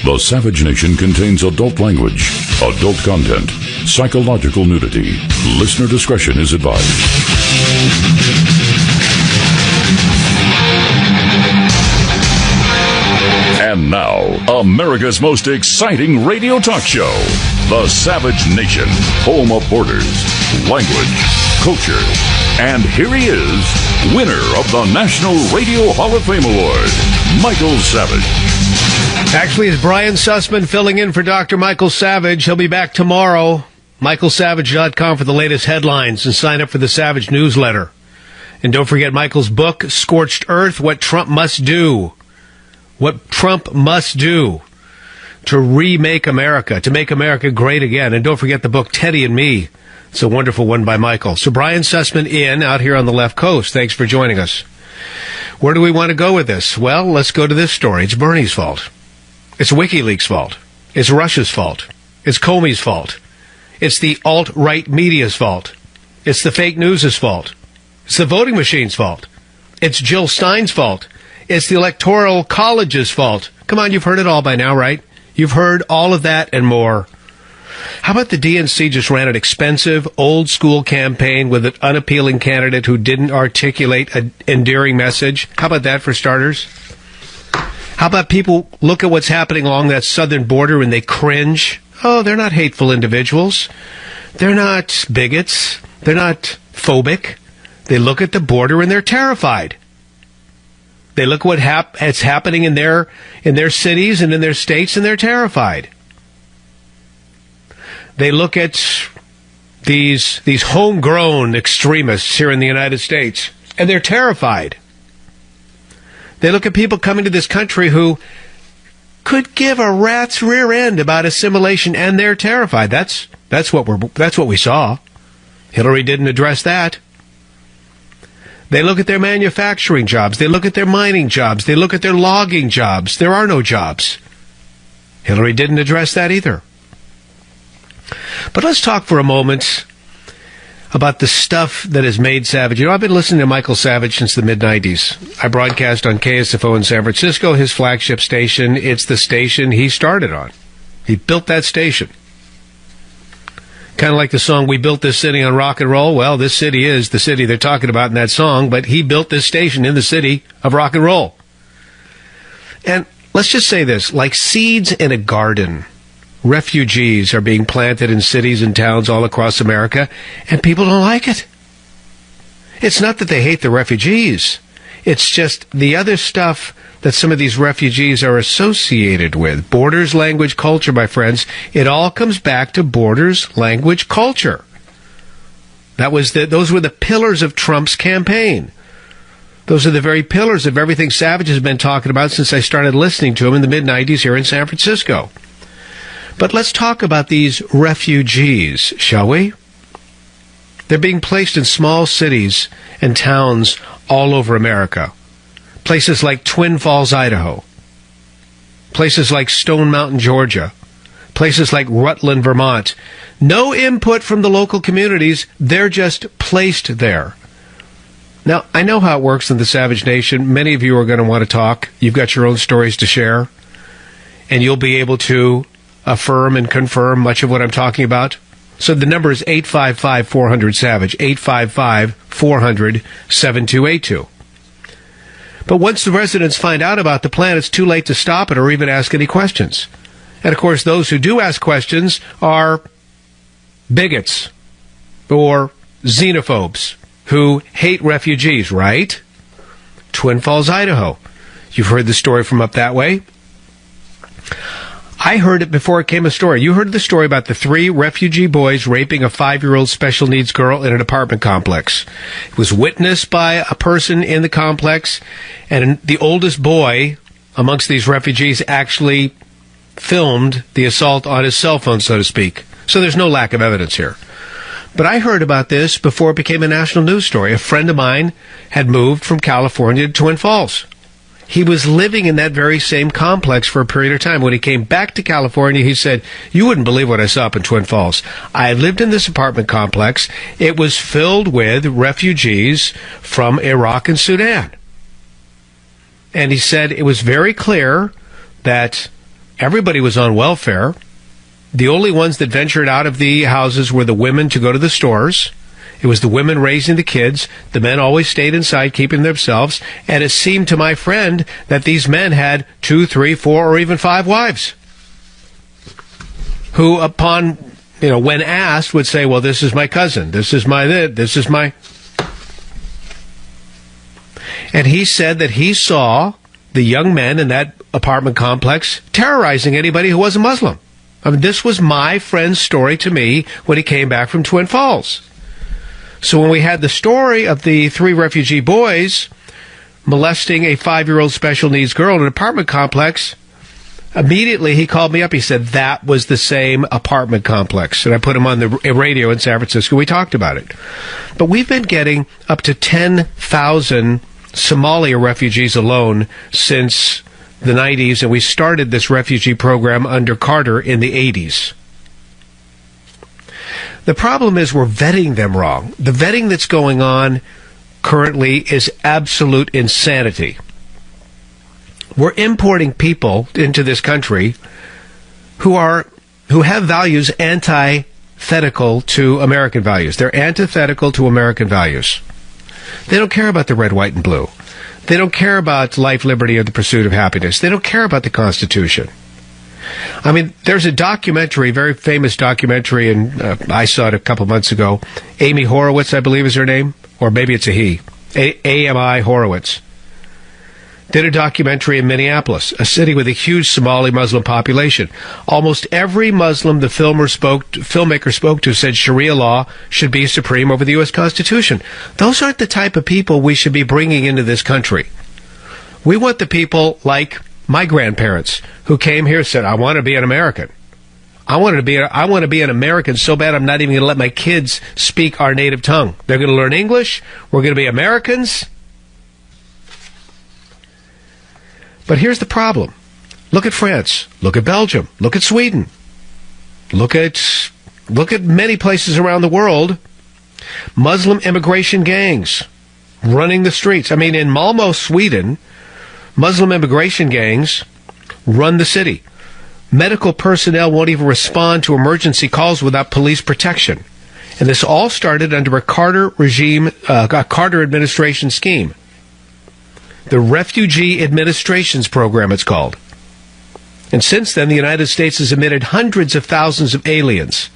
The Savage Nation contains adult language, adult content, psychological nudity. Listener discretion is advised. And now, America's most exciting radio talk show, The Savage Nation, home of borders, language, culture. And here he is, winner of the National Radio Hall of Fame Award, Michael Savage. Actually, it's Brian Sussman filling in for Dr. Michael Savage. He'll be back tomorrow. MichaelSavage.com for the latest headlines and sign up for the Savage newsletter. And don't forget Michael's book, Scorched Earth, What Trump Must Do. What Trump must do to remake America, to make America great again. And don't forget the book, Teddy and Me. It's a wonderful one by Michael. So Brian Sussman out here on the left coast. Thanks for joining us. Where do we want to go with this? Well, let's go to this story. It's Bernie's fault. It's WikiLeaks' fault. It's Russia's fault. It's Comey's fault. It's the alt-right media's fault. It's the fake news' fault. It's the voting machine's fault. It's Jill Stein's fault. It's the Electoral College's fault. Come on, you've heard it all by now, right? You've heard all of that and more. How about the DNC just ran an expensive, old-school campaign with an unappealing candidate who didn't articulate an endearing message? How about that for starters? How about people look at what's happening along that southern border and they cringe? Oh, they're not hateful individuals. They're not bigots. They're not phobic. They look at the border and they're terrified. They look at what's happening in their cities and in their states, and they're terrified. They look at these homegrown extremists here in the United States, and they're terrified. They look at people coming to this country who could give a rat's rear end about assimilation, and they're terrified. That's what we saw. Hillary didn't address that. They look at their manufacturing jobs. They look at their mining jobs. They look at their logging jobs. There are no jobs. Hillary didn't address that either. But let's talk for a moment about the stuff that has made Savage. You know, I've been listening to Michael Savage since the mid-'90s. I broadcast on KSFO in San Francisco, his flagship station. It's the station he started on. He built that station. Kind of like the song, We Built This City on Rock and Roll. Well, this city is the city they're talking about in that song, but he built this station in the city of rock and roll. And let's just say this, like seeds in a garden, refugees are being planted in cities and towns all across America, and people don't like it. It's not that they hate the refugees. It's just the other stuff that some of these refugees are associated with. Borders, language, culture, my friends. It all comes back to borders, language, culture. Those were the pillars of Trump's campaign. Those are the very pillars of everything Savage has been talking about since I started listening to him in the mid-'90s here in San Francisco. But let's talk about these refugees, shall we? They're being placed in small cities and towns all over America. Places like Twin Falls, Idaho. Places like Stone Mountain, Georgia. Places like Rutland, Vermont. No input from the local communities. They're just placed there. Now, I know how it works in the Savage Nation. Many of you are going to want to talk. You've got your own stories to share. And you'll be able to affirm and confirm much of what I'm talking about. So the number is 855-400-SAVAGE, 855-400-7282. But once the residents find out about the plan, it's too late to stop it or even ask any questions. And, of course, those who do ask questions are bigots or xenophobes who hate refugees, right? Twin Falls, Idaho. You've heard the story from up that way. I heard it before it came a story. You heard the story about the 3 refugee boys raping a 5-year-old special needs girl in an apartment complex. It was witnessed by a person in the complex, and the oldest boy amongst these refugees actually filmed the assault on his cell phone, so to speak. So there's no lack of evidence here. But I heard about this before it became a national news story. A friend of mine had moved from California to Twin Falls. He was living in that very same complex for a period of time. When he came back to California, he said, "You wouldn't believe what I saw up in Twin Falls. I lived in this apartment complex. It was filled with refugees from Iraq and Sudan." And he said it was very clear that Everybody was on welfare. The only ones that ventured out of the houses were the women to go to the stores. It was the women raising the kids. The men always stayed inside, keeping themselves. And it seemed to my friend that these men had 2, 3, 4, or even 5 wives, who upon, when asked, would say, well, this is my cousin. This is my... And he said that he saw the young men in that apartment complex terrorizing anybody who wasn't Muslim. I mean, this was my friend's story to me when he came back from Twin Falls. So when we had the story of the 3 refugee boys molesting a 5-year-old special needs girl in an apartment complex, immediately he called me up. He said that was the same apartment complex. And I put him on the radio in San Francisco. We talked about it. But we've been getting up to 10,000 Somalia refugees alone since the 90s, and we started this refugee program under Carter in the 80s. The problem is we're vetting them wrong. The vetting that's going on currently is absolute insanity. We're importing people into this country who have values antithetical to American values. They're antithetical to American values. They don't care about the red, white, and blue. They don't care about life, liberty, or the pursuit of happiness. They don't care about the Constitution. I mean, there's a documentary, very famous documentary, and I saw it a couple months ago. Amy Horowitz, I believe is her name, or maybe it's a he. A.M.I. Horowitz did a documentary in Minneapolis, a city with a huge Somali Muslim population. Almost every Muslim the filmmaker spoke to said Sharia law should be supreme over the U.S. Constitution. Those aren't the type of people we should be bringing into this country. We want the people like my grandparents who came here and said, I want to be an American. I want to be an American so bad I'm not even going to let my kids speak our native tongue. They're going to learn English. We're going to be Americans. But here's the problem. Look at France. Look at Belgium. Look at Sweden. Look at many places around the world. Muslim immigration gangs running the streets. I mean, in Malmö, Sweden, Muslim immigration gangs run the city. Medical personnel won't even respond to emergency calls without police protection. And this all started under a Carter administration scheme. The Refugee Administrations Program, it's called. And since then, the United States has admitted hundreds of thousands of aliens.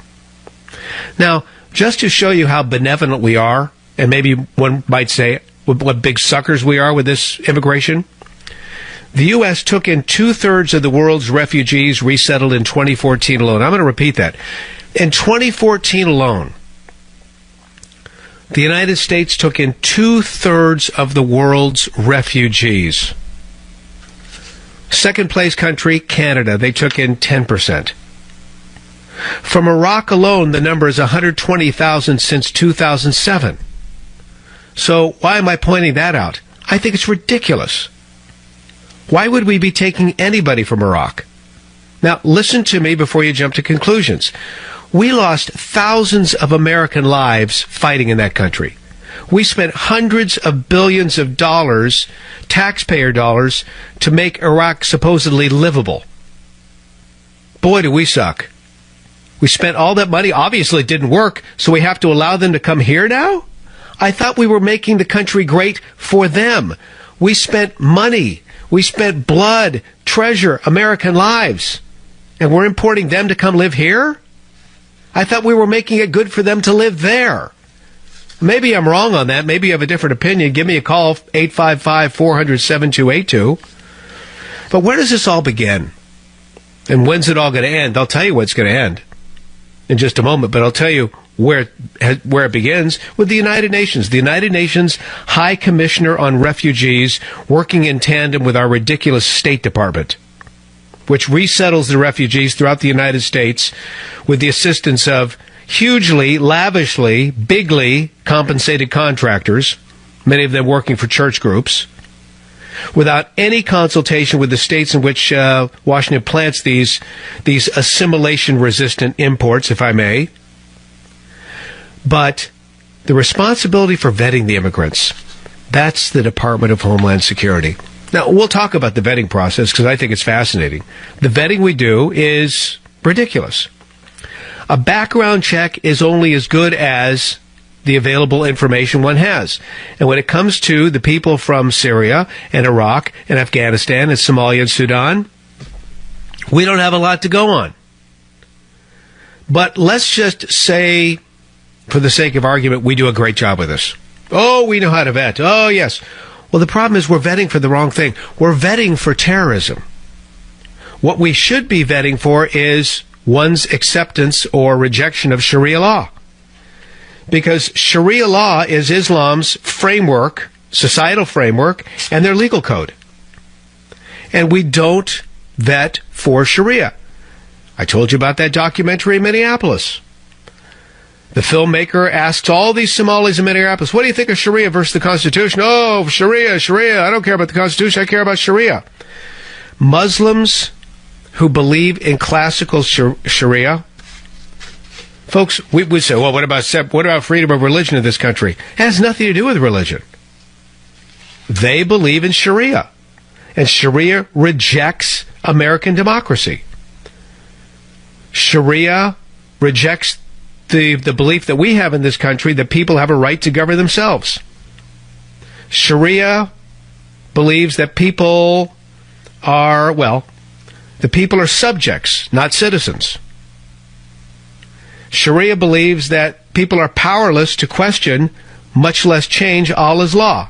Now, just to show you how benevolent we are, and maybe one might say what big suckers we are with this immigration, the U.S. took in 2/3 of the world's refugees resettled in 2014 alone. I'm going to repeat that. In 2014 alone, the United States took in 2/3 of the world's refugees. Second place country, Canada. They took in 10%. From Iraq alone, the number is 120,000 since 2007. So why am I pointing that out? I think it's ridiculous. Why would we be taking anybody from Iraq? Now, listen to me before you jump to conclusions. We lost thousands of American lives fighting in that country. We spent hundreds of billions of dollars, taxpayer dollars, to make Iraq supposedly livable. Boy, do we suck. We spent all that money. Obviously, it didn't work, so we have to allow them to come here now? I thought we were making the country great for them. We spent money. We spent blood, treasure, American lives. And we're importing them to come live here? I thought we were making it good for them to live there. Maybe I'm wrong on that. Maybe you have a different opinion. Give me a call, 855-400-7282. But where does this all begin? And when's it all going to end? I'll tell you what's going to end in just a moment, but I'll tell you where it begins with the United Nations. The United Nations High Commissioner on Refugees working in tandem with our ridiculous State Department, which resettles the refugees throughout the United States with the assistance of hugely, lavishly, bigly compensated contractors, many of them working for church groups, without any consultation with the states in which Washington plants these assimilation-resistant imports, if I may. But the responsibility for vetting the immigrants, that's the Department of Homeland Security. Now, we'll talk about the vetting process because I think it's fascinating. The vetting we do is ridiculous. A background check is only as good as the available information one has. And when it comes to the people from Syria and Iraq and Afghanistan and Somalia and Sudan, we don't have a lot to go on. But let's just say, for the sake of argument, we do a great job with this. Oh, we know how to vet. Oh, yes. Well, the problem is we're vetting for the wrong thing. We're vetting for terrorism. What we should be vetting for is one's acceptance or rejection of Sharia law. Because Sharia law is Islam's framework, societal framework, and their legal code. And we don't vet for Sharia. I told you about that documentary in Minneapolis. The filmmaker asks all these Somalis in Minneapolis, what do you think of Sharia versus the Constitution? Oh, Sharia. I don't care about the Constitution. I care about Sharia. Muslims who believe in classical Sharia, folks, we say, well, what about freedom of religion in this country? It has nothing to do with religion. They believe in Sharia. And Sharia rejects American democracy. Sharia rejects the belief that we have in this country that people have a right to govern themselves. Sharia believes that people are, the people are subjects, not citizens. Sharia believes that people are powerless to question, much less change Allah's law.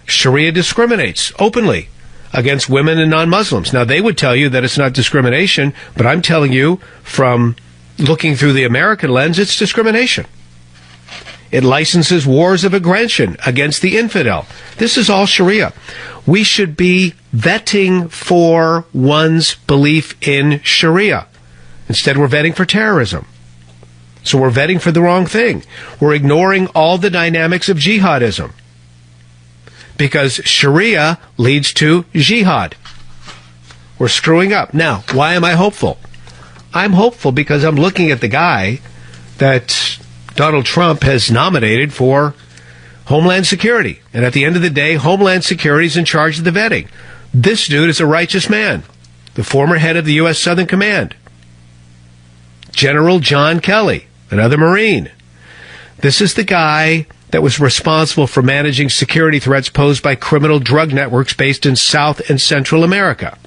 Sharia discriminates openly against women and non-Muslims. Now, they would tell you that it's not discrimination, but I'm telling you from looking through the American lens, it's discrimination. It licenses wars of aggression against the infidel. This is all Sharia. We should be vetting for one's belief in Sharia. Instead, we're vetting for terrorism. So we're vetting for the wrong thing. We're ignoring all the dynamics of jihadism. Because Sharia leads to jihad. We're screwing up. Now, why am I hopeful? I'm hopeful because I'm looking at the guy that Donald Trump has nominated for Homeland Security. And at the end of the day, Homeland Security is in charge of the vetting. This dude is a righteous man. The former head of the U.S. Southern Command. General John Kelly, another Marine. This is the guy that was responsible for managing security threats posed by criminal drug networks based in South and Central America.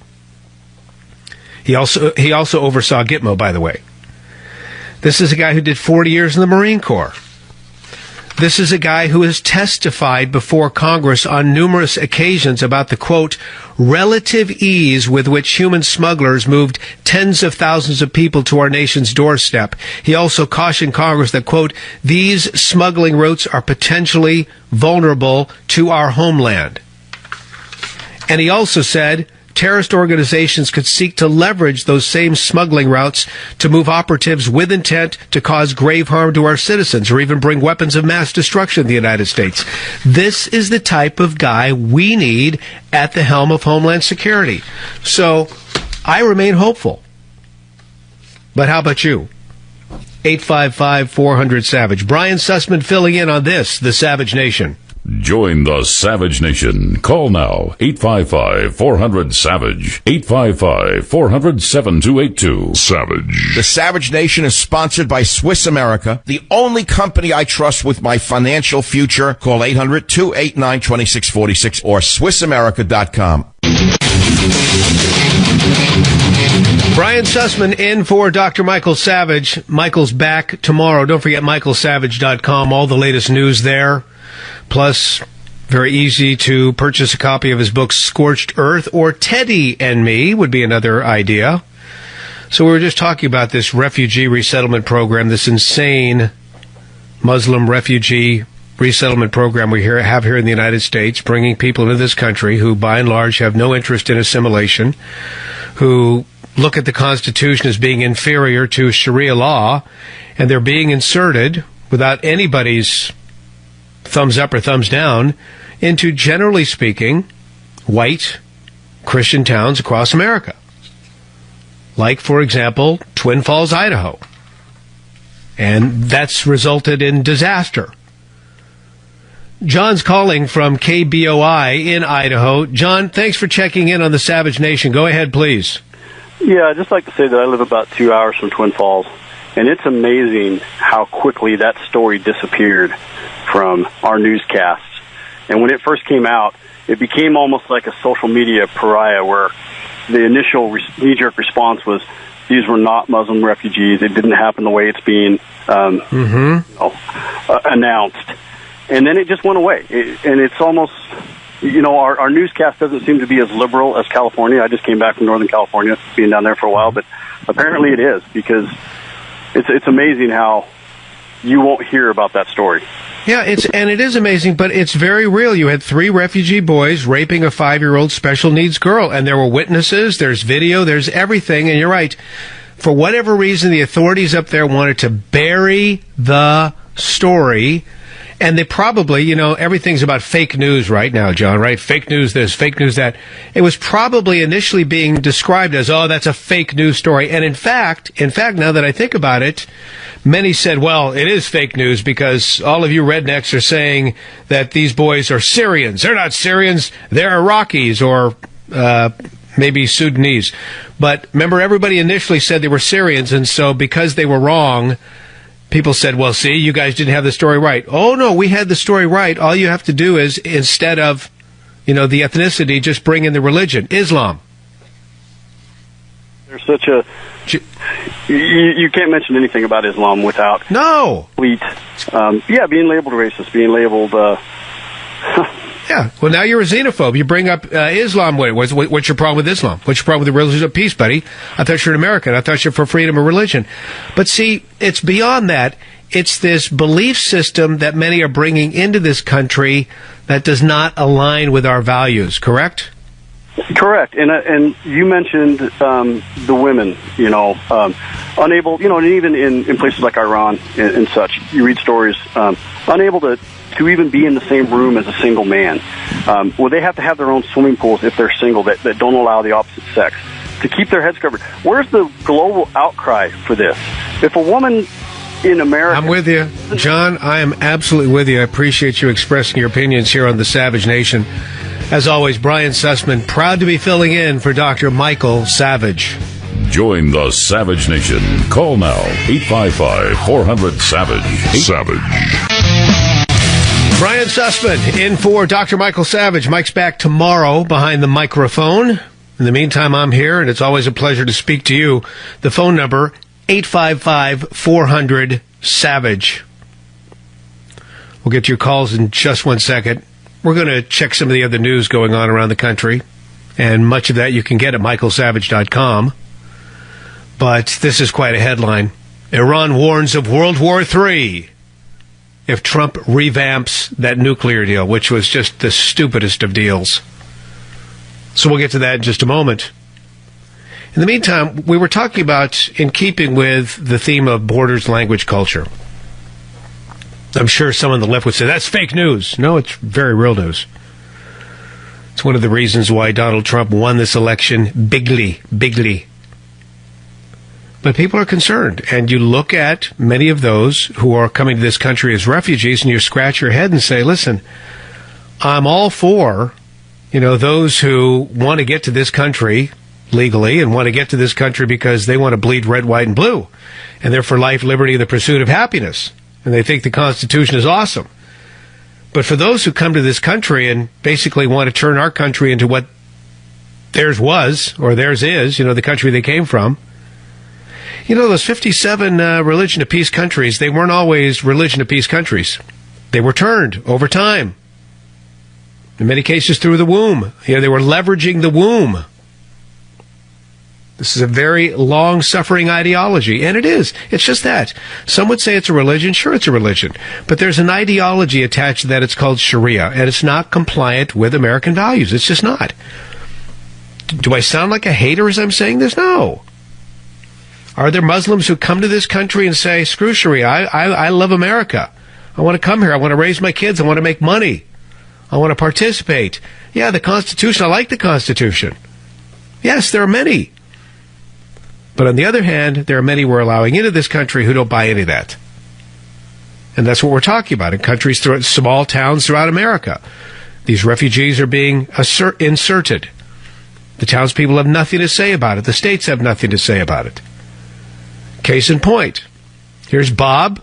He also oversaw Gitmo, by the way. This is a guy who did 40 years in the Marine Corps. This is a guy who has testified before Congress on numerous occasions about the, quote, relative ease with which human smugglers moved tens of thousands of people to our nation's doorstep. He also cautioned Congress that, quote, these smuggling routes are potentially vulnerable to our homeland. And he also said terrorist organizations could seek to leverage those same smuggling routes to move operatives with intent to cause grave harm to our citizens or even bring weapons of mass destruction in the United States. This is the type of guy we need at the helm of Homeland Security. So I remain hopeful. But how about you? 855-400-SAVAGE. Brian Sussman filling in on this, The Savage Nation. Join the Savage Nation. Call now, 855-400-SAVAGE, 855-400-7282. Savage. The Savage Nation is sponsored by Swiss America, the only company I trust with my financial future. Call 800-289-2646 or SwissAmerica.com. Brian Sussman in for Dr. Michael Savage. Michael's back tomorrow. Don't forget michaelsavage.com, all the latest news there. Plus, very easy to purchase a copy of his book, Scorched Earth, or Teddy and Me would be another idea. So we were just talking about this refugee resettlement program, this insane Muslim refugee resettlement program we have here in the United States, bringing people into this country who, by and large, have no interest in assimilation, who look at the Constitution as being inferior to Sharia law, and they're being inserted without anybody's thumbs up or thumbs down into, generally speaking, white Christian towns across America. Like, for example, Twin Falls, Idaho. And that's resulted in disaster. John's calling from KBOI in Idaho. John, thanks for checking in on the Savage Nation. Go ahead, please. Yeah, I'd just like to say that I live about 2 hours from Twin Falls, and it's amazing how quickly that story disappeared from our newscasts. And when it first came out, it became almost like a social media pariah where the initial knee-jerk response was, these were not Muslim refugees. It didn't happen the way it's being announced. And then it just went away. And it's almost, our newscast doesn't seem to be as liberal as California. I just came back from Northern California, being down there for a while, but apparently it is, because it's amazing how you won't hear about that story. Yeah, it is amazing, but it's very real. You had 3 refugee boys raping a 5-year-old special needs girl, and there were witnesses, there's video, there's everything, and you're right. For whatever reason, the authorities up there wanted to bury the story, and they probably, everything's about fake news right now, John, right? Fake news this, fake news that. It was probably initially being described as, that's a fake news story. And in fact, now that I think about it, many said, well, it is fake news because all of you rednecks are saying that these boys are Syrians. They're not Syrians. They're Iraqis or maybe Sudanese. But remember, everybody initially said they were Syrians, and so because they were wrong, people said, well, see, you guys didn't have the story right. Oh, no, we had the story right. All you have to do is, instead of, the ethnicity, just bring in the religion, Islam. There's such a... You can't mention anything about Islam without... No! Being labeled racist, being labeled... Yeah, well, now you're a xenophobe. You bring up Islam. What's your problem with Islam? What's your problem with the religion of peace, buddy? I thought you're an American. I thought you're for freedom of religion. But see, it's beyond that. It's this belief system that many are bringing into this country that does not align with our values, correct? Correct. And you mentioned the women, unable, and even in places like Iran and such, you read stories, unable to even be in the same room as a single man. Well, they have to have their own swimming pools if they're single that don't allow the opposite sex to keep their heads covered. Where's the global outcry for this? If a woman in America... I'm with you. John, I am absolutely with you. I appreciate you expressing your opinions here on the Savage Nation. As always, Brian Sussman, proud to be filling in for Dr. Michael Savage. Join the Savage Nation. Call now, 855-400-SAVAGE. Savage. Brian Sussman in for Dr. Michael Savage. Mike's back tomorrow behind the microphone. In the meantime, I'm here, and it's always a pleasure to speak to you. The phone number, 855-400-SAVAGE. We'll get your calls in just 1 second. We're going to check some of the other news going on around the country, and much of that you can get at michaelsavage.com. But this is quite a headline. Iran warns of World War III if Trump revamps that nuclear deal, which was just the stupidest of deals. So we'll get to that in just a moment. In the meantime, we were talking about, in keeping with the theme of borders, language, culture. I'm sure someone on the left would say, that's fake news. No, it's very real news. It's one of the reasons why Donald Trump won this election bigly. But people are concerned, and you look at many of those who are coming to this country as refugees, and you scratch your head and say, listen, I'm all for, those who want to get to this country legally and want to get to this country because they want to bleed red, white, and blue, and they're for life, liberty, and the pursuit of happiness, and they think the Constitution is awesome. But for those who come to this country and basically want to turn our country into what theirs was, or theirs is, the country they came from, those 57 religion of peace countries, they weren't always religion of peace countries. They were turned over time. In many cases through the womb. They were leveraging the womb. This is a very long-suffering ideology, and it is. It's just that. Some would say it's a religion. Sure, it's a religion. But there's an ideology attached to that. It's called Sharia, and it's not compliant with American values. It's just not. Do I sound like a hater as I'm saying this? No. Are there Muslims who come to this country and say, screw Sharia, I love America. I want to come here. I want to raise my kids. I want to make money. I want to participate. Yeah, the Constitution, I like the Constitution. Yes, there are many. But on the other hand, there are many we're allowing into this country who don't buy any of that. And that's what we're talking about in countries, small towns throughout America. These refugees are being inserted. The townspeople have nothing to say about it. The states have nothing to say about it. Case in point. Here's Bob.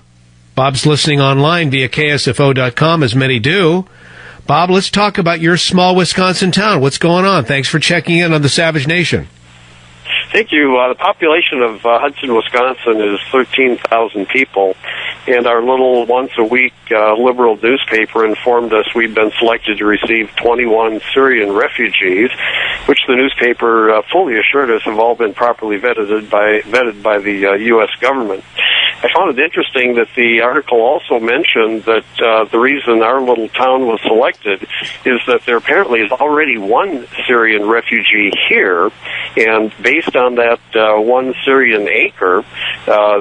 Bob's listening online via KSFO.com, as many do. Bob, let's talk about your small Wisconsin town. What's going on? Thanks for checking in on the Savage Nation. Thank you. The population of Hudson, Wisconsin is 13,000 people, and our little once-a-week liberal newspaper informed us we've been selected to receive 21 Syrian refugees, which the newspaper fully assured us have all been properly vetted by the U.S. government. I found it interesting that the article also mentioned that the reason our little town was selected is that there apparently is already one Syrian refugee here, and based on that one Syrian acre,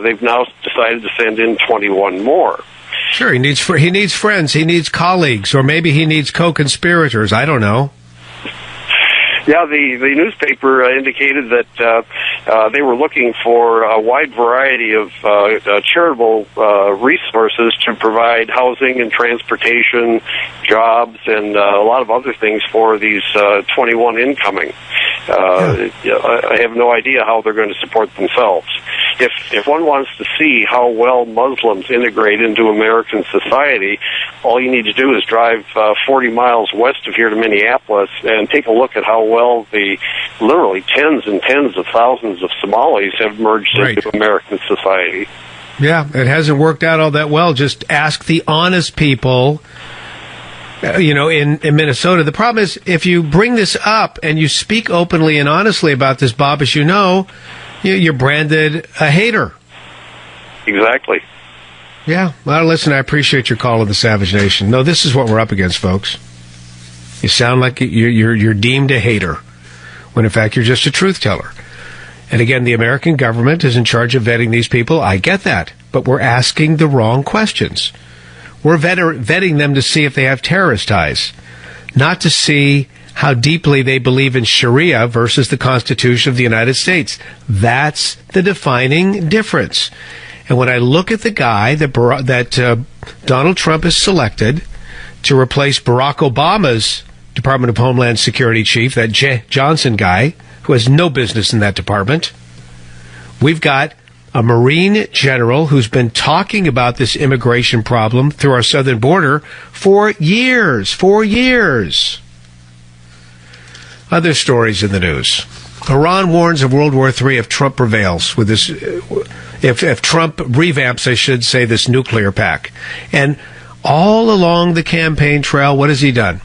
they've now decided to send in 21 more. Sure, he needs friends, he needs colleagues, or maybe he needs co-conspirators. I don't know. Yeah, the newspaper indicated that they were looking for a wide variety of charitable resources to provide housing and transportation, jobs, and a lot of other things for these 21 incoming. I have no idea how they're going to support themselves. If one wants to see how well Muslims integrate into American society, all you need to do is drive 40 miles west of here to Minneapolis and take a look at how well the literally tens and tens of thousands of Somalis have merged into American society. Yeah, it hasn't worked out all that well. Just ask the honest people, in Minnesota. The problem is, if you bring this up and you speak openly and honestly about this, Bob, as you know, you're branded a hater. Exactly. Yeah. Well, listen, I appreciate your call to the Savage Nation. No, this is what we're up against, folks. You sound like you're deemed a hater, when in fact you're just a truth teller. And again, the American government is in charge of vetting these people. I get that. But we're asking the wrong questions. We're vetting them to see if they have terrorist ties, not to see how deeply they believe in Sharia versus the Constitution of the United States. That's the defining difference. And when I look at the guy that Donald Trump has selected to replace Barack Obama's Department of Homeland Security chief, that Johnson guy, who has no business in that department, we've got a Marine general who's been talking about this immigration problem through our southern border for years. Other stories in the news. Iran warns of World War III if Trump prevails with this, if Trump revamps, I should say, this nuclear pact. And all along the campaign trail, what has he done?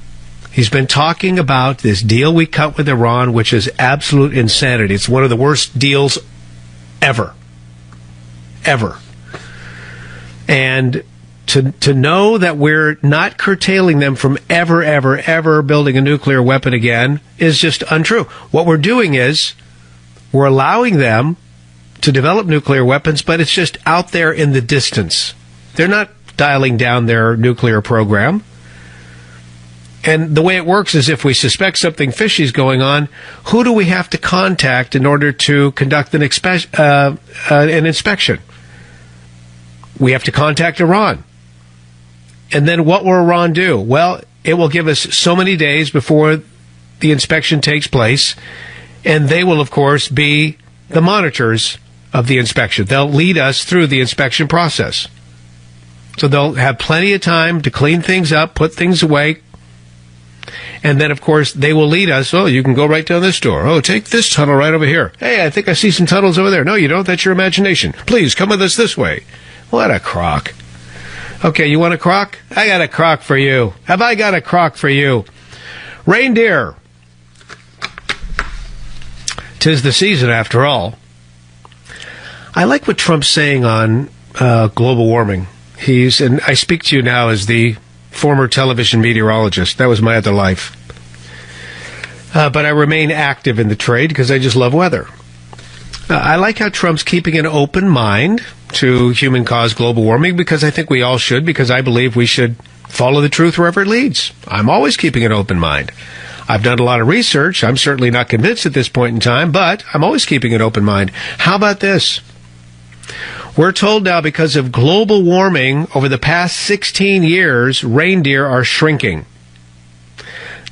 He's been talking about this deal we cut with Iran, which is absolute insanity. It's one of the worst deals ever. And to know that we're not curtailing them from ever building a nuclear weapon again is just untrue. What we're doing is we're allowing them to develop nuclear weapons, but it's just out there in the distance. They're not dialing down their nuclear program. And the way it works is if we suspect something fishy is going on, who do we have to contact in order to conduct an inspection? We have to contact Iran. And then what will Iran do? Well, it will give us so many days before the inspection takes place, and they will, of course, be the monitors of the inspection. They'll lead us through the inspection process. So they'll have plenty of time to clean things up, put things away, and then, of course, they will lead us. Oh, you can go right down this door. Oh, take this tunnel right over here. Hey, I think I see some tunnels over there. No, you don't. That's your imagination. Please, come with us this way. What a crock. Okay, you want a crock? I got a crock for you. Have I got a crock for you? Reindeer. 'Tis the season, after all. I like what Trump's saying on global warming. And I speak to you now as the former television meteorologist. That was my other life. But I remain active in the trade because I just love weather. I like how Trump's keeping an open mind to human-caused global warming, because I think we all should, because I believe we should follow the truth wherever it leads. I'm always keeping an open mind. I've done a lot of research. I'm certainly not convinced at this point in time, but I'm always keeping an open mind. How about this? We're told now because of global warming over the past 16 years, reindeer are shrinking.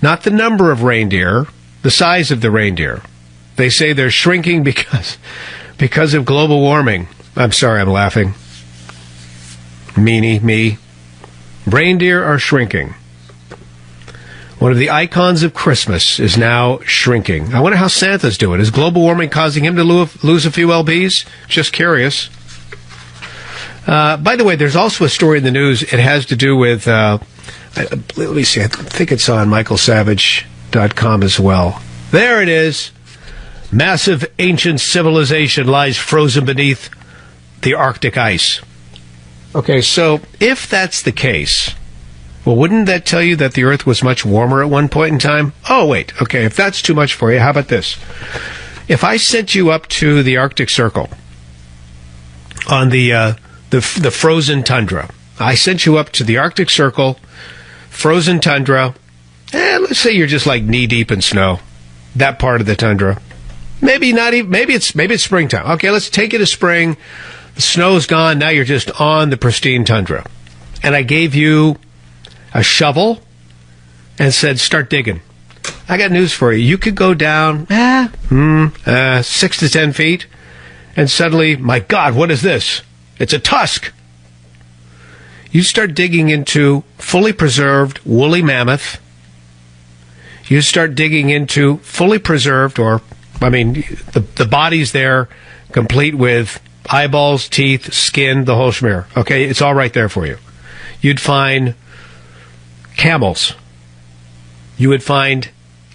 Not the number of reindeer, the size of the reindeer. They say they're shrinking because of global warming. I'm sorry, I'm laughing. Meanie, me. Reindeer are shrinking. One of the icons of Christmas is now shrinking. I wonder how Santa's doing. Is global warming causing him to lose a few lbs? Just curious. By the way, there's also a story in the news. It has to do with, let me see, I think it's on michaelsavage.com as well. There it is. Massive ancient civilization lies frozen beneath the Arctic ice. Okay, so if that's the case, well, wouldn't that tell you that the Earth was much warmer at one point in time? Oh, wait. Okay, if that's too much for you, how about this? If I sent you up to the Arctic Circle on the frozen tundra, I sent you up to the Arctic Circle, frozen tundra, and let's say you're just like knee-deep in snow, that part of the tundra. Maybe not even, maybe it's springtime. Okay, let's take it as spring. The snow's gone. Now you're just on the pristine tundra. And I gave you a shovel and said, start digging. I got news for you. You could go down 6 to 10 feet, and suddenly, my God, what is this? It's a tusk. You start digging into fully preserved woolly mammoth. You start digging into fully preserved, the body's there, complete with eyeballs, teeth, skin, the whole schmear. Okay, it's all right there for you. You'd find camels. You would find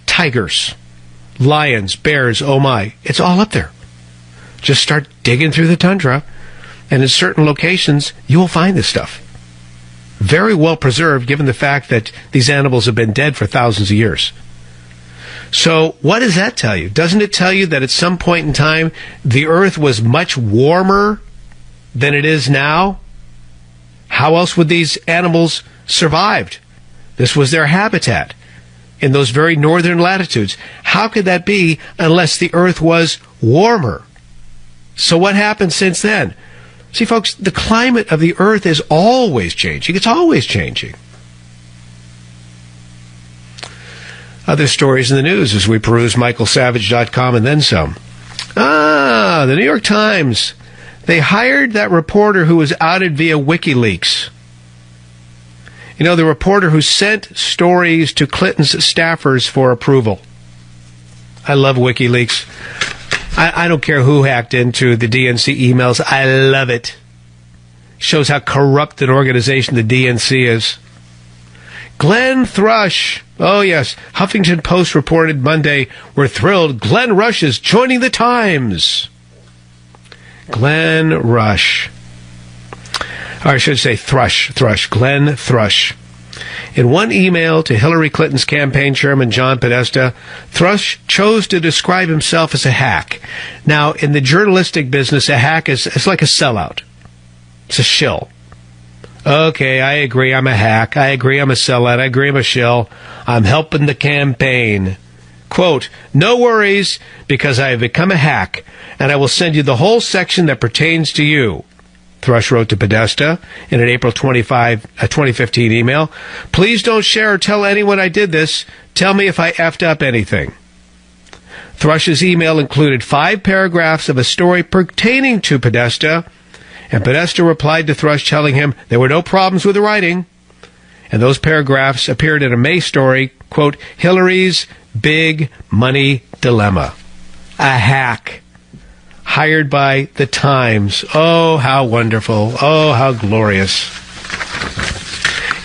tigers, lions, bears, oh my. It's all up there. Just start digging through the tundra, and in certain locations, you will find this stuff. Very well preserved, given the fact that these animals have been dead for thousands of years. So what does that tell you? Doesn't it tell you that at some point in time, the Earth was much warmer than it is now? How else would these animals survived? This was their habitat in those very northern latitudes. How could that be unless the Earth was warmer? So what happened since then? See, folks, the climate of the Earth is always changing. It's always changing. Other stories in the news as we peruse michaelsavage.com and then some. The New York Times. They hired that reporter who was outed via WikiLeaks. You know, the reporter who sent stories to Clinton's staffers for approval. I love WikiLeaks. I don't care who hacked into the DNC emails. I love it. Shows how corrupt an organization the DNC is. Glenn Thrush. Oh, yes. Huffington Post reported Monday, we're thrilled Glenn Rush is joining the Times. Glenn Rush. Or I should say Thrush. Glenn Thrush. In one email to Hillary Clinton's campaign chairman, John Podesta, Thrush chose to describe himself as a hack. Now, in the journalistic business, a hack is like a sellout. It's a shill. Okay, I agree I'm a hack. I agree I'm a sellout. I agree I'm a shill. I'm helping the campaign. Quote, no worries, because I have become a hack, and I will send you the whole section that pertains to you. Thrush wrote to Podesta in an April 2015 email. Please don't share or tell anyone I did this. Tell me if I effed up anything. Thrush's email included 5 paragraphs of a story pertaining to Podesta, and Podesta replied to Thrush telling him there were no problems with the writing. And those paragraphs appeared in a May story, quote, Hillary's Big Money Dilemma. A hack. Hired by the Times. Oh, how wonderful. Oh, how glorious.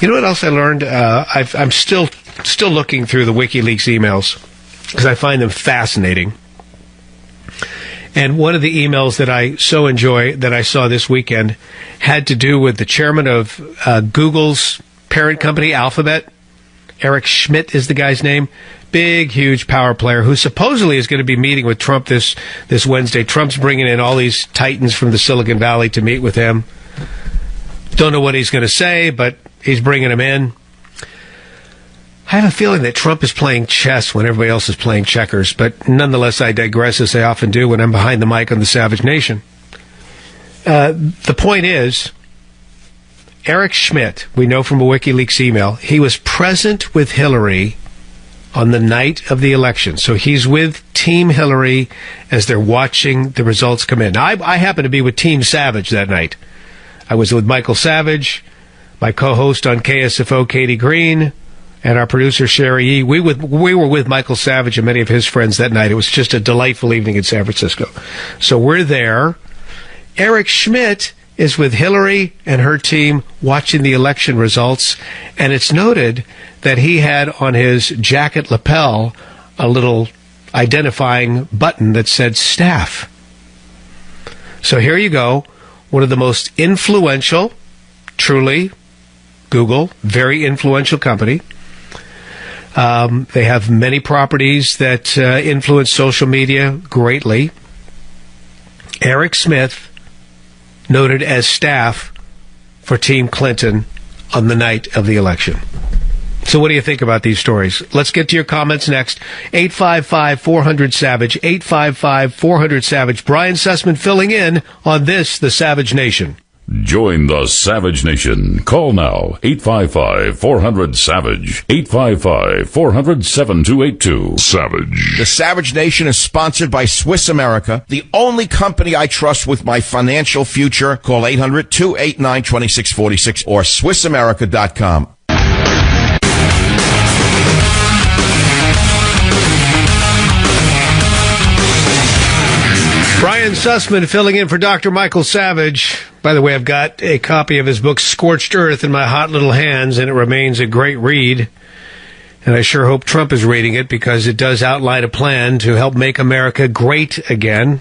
You know what else I learned? I'm still looking through the WikiLeaks emails because I find them fascinating. And one of the emails that I so enjoy that I saw this weekend had to do with the chairman of Google's parent company, Alphabet. Eric Schmidt is the guy's name. Big, huge power player who supposedly is going to be meeting with Trump this Wednesday. Trump's bringing in all these titans from the Silicon Valley to meet with him. Don't know what he's going to say, but he's bringing them in. I have a feeling that Trump is playing chess when everybody else is playing checkers, but nonetheless, I digress as I often do when I'm behind the mic on the Savage Nation. the point is, Eric Schmidt, we know from a WikiLeaks email, he was present with Hillary on the night of the election. So he's with Team Hillary as they're watching the results come in. Now, I happened to be with Team Savage that night. I was with Michael Savage, my co-host on KSFO, Katie Green, and our producer, Sherry E. We were with Michael Savage and many of his friends that night. It was just a delightful evening in San Francisco. So we're there. Eric Schmidt is with Hillary and her team watching the election results, and it's noted that he had on his jacket lapel a little identifying button that said staff. So here you go, one of the most influential, truly, Google, very influential company. They have many properties that influence social media greatly. Eric Smith noted as staff for Team Clinton on the night of the election. So what do you think about these stories? Let's get to your comments next. 855-400-SAVAGE, 855-400-SAVAGE. Brian Sussman filling in on this, The Savage Nation. Join the Savage Nation. Call now, 855-400-SAVAGE, 855-400-7282. Savage. The Savage Nation is sponsored by Swiss America, the only company I trust with my financial future. Call 800-289-2646 or SwissAmerica.com. Brian Sussman filling in for Dr. Michael Savage. By the way, I've got a copy of his book, Scorched Earth, in my hot little hands, and it remains a great read. And I sure hope Trump is reading it, because it does outline a plan to help make America great again.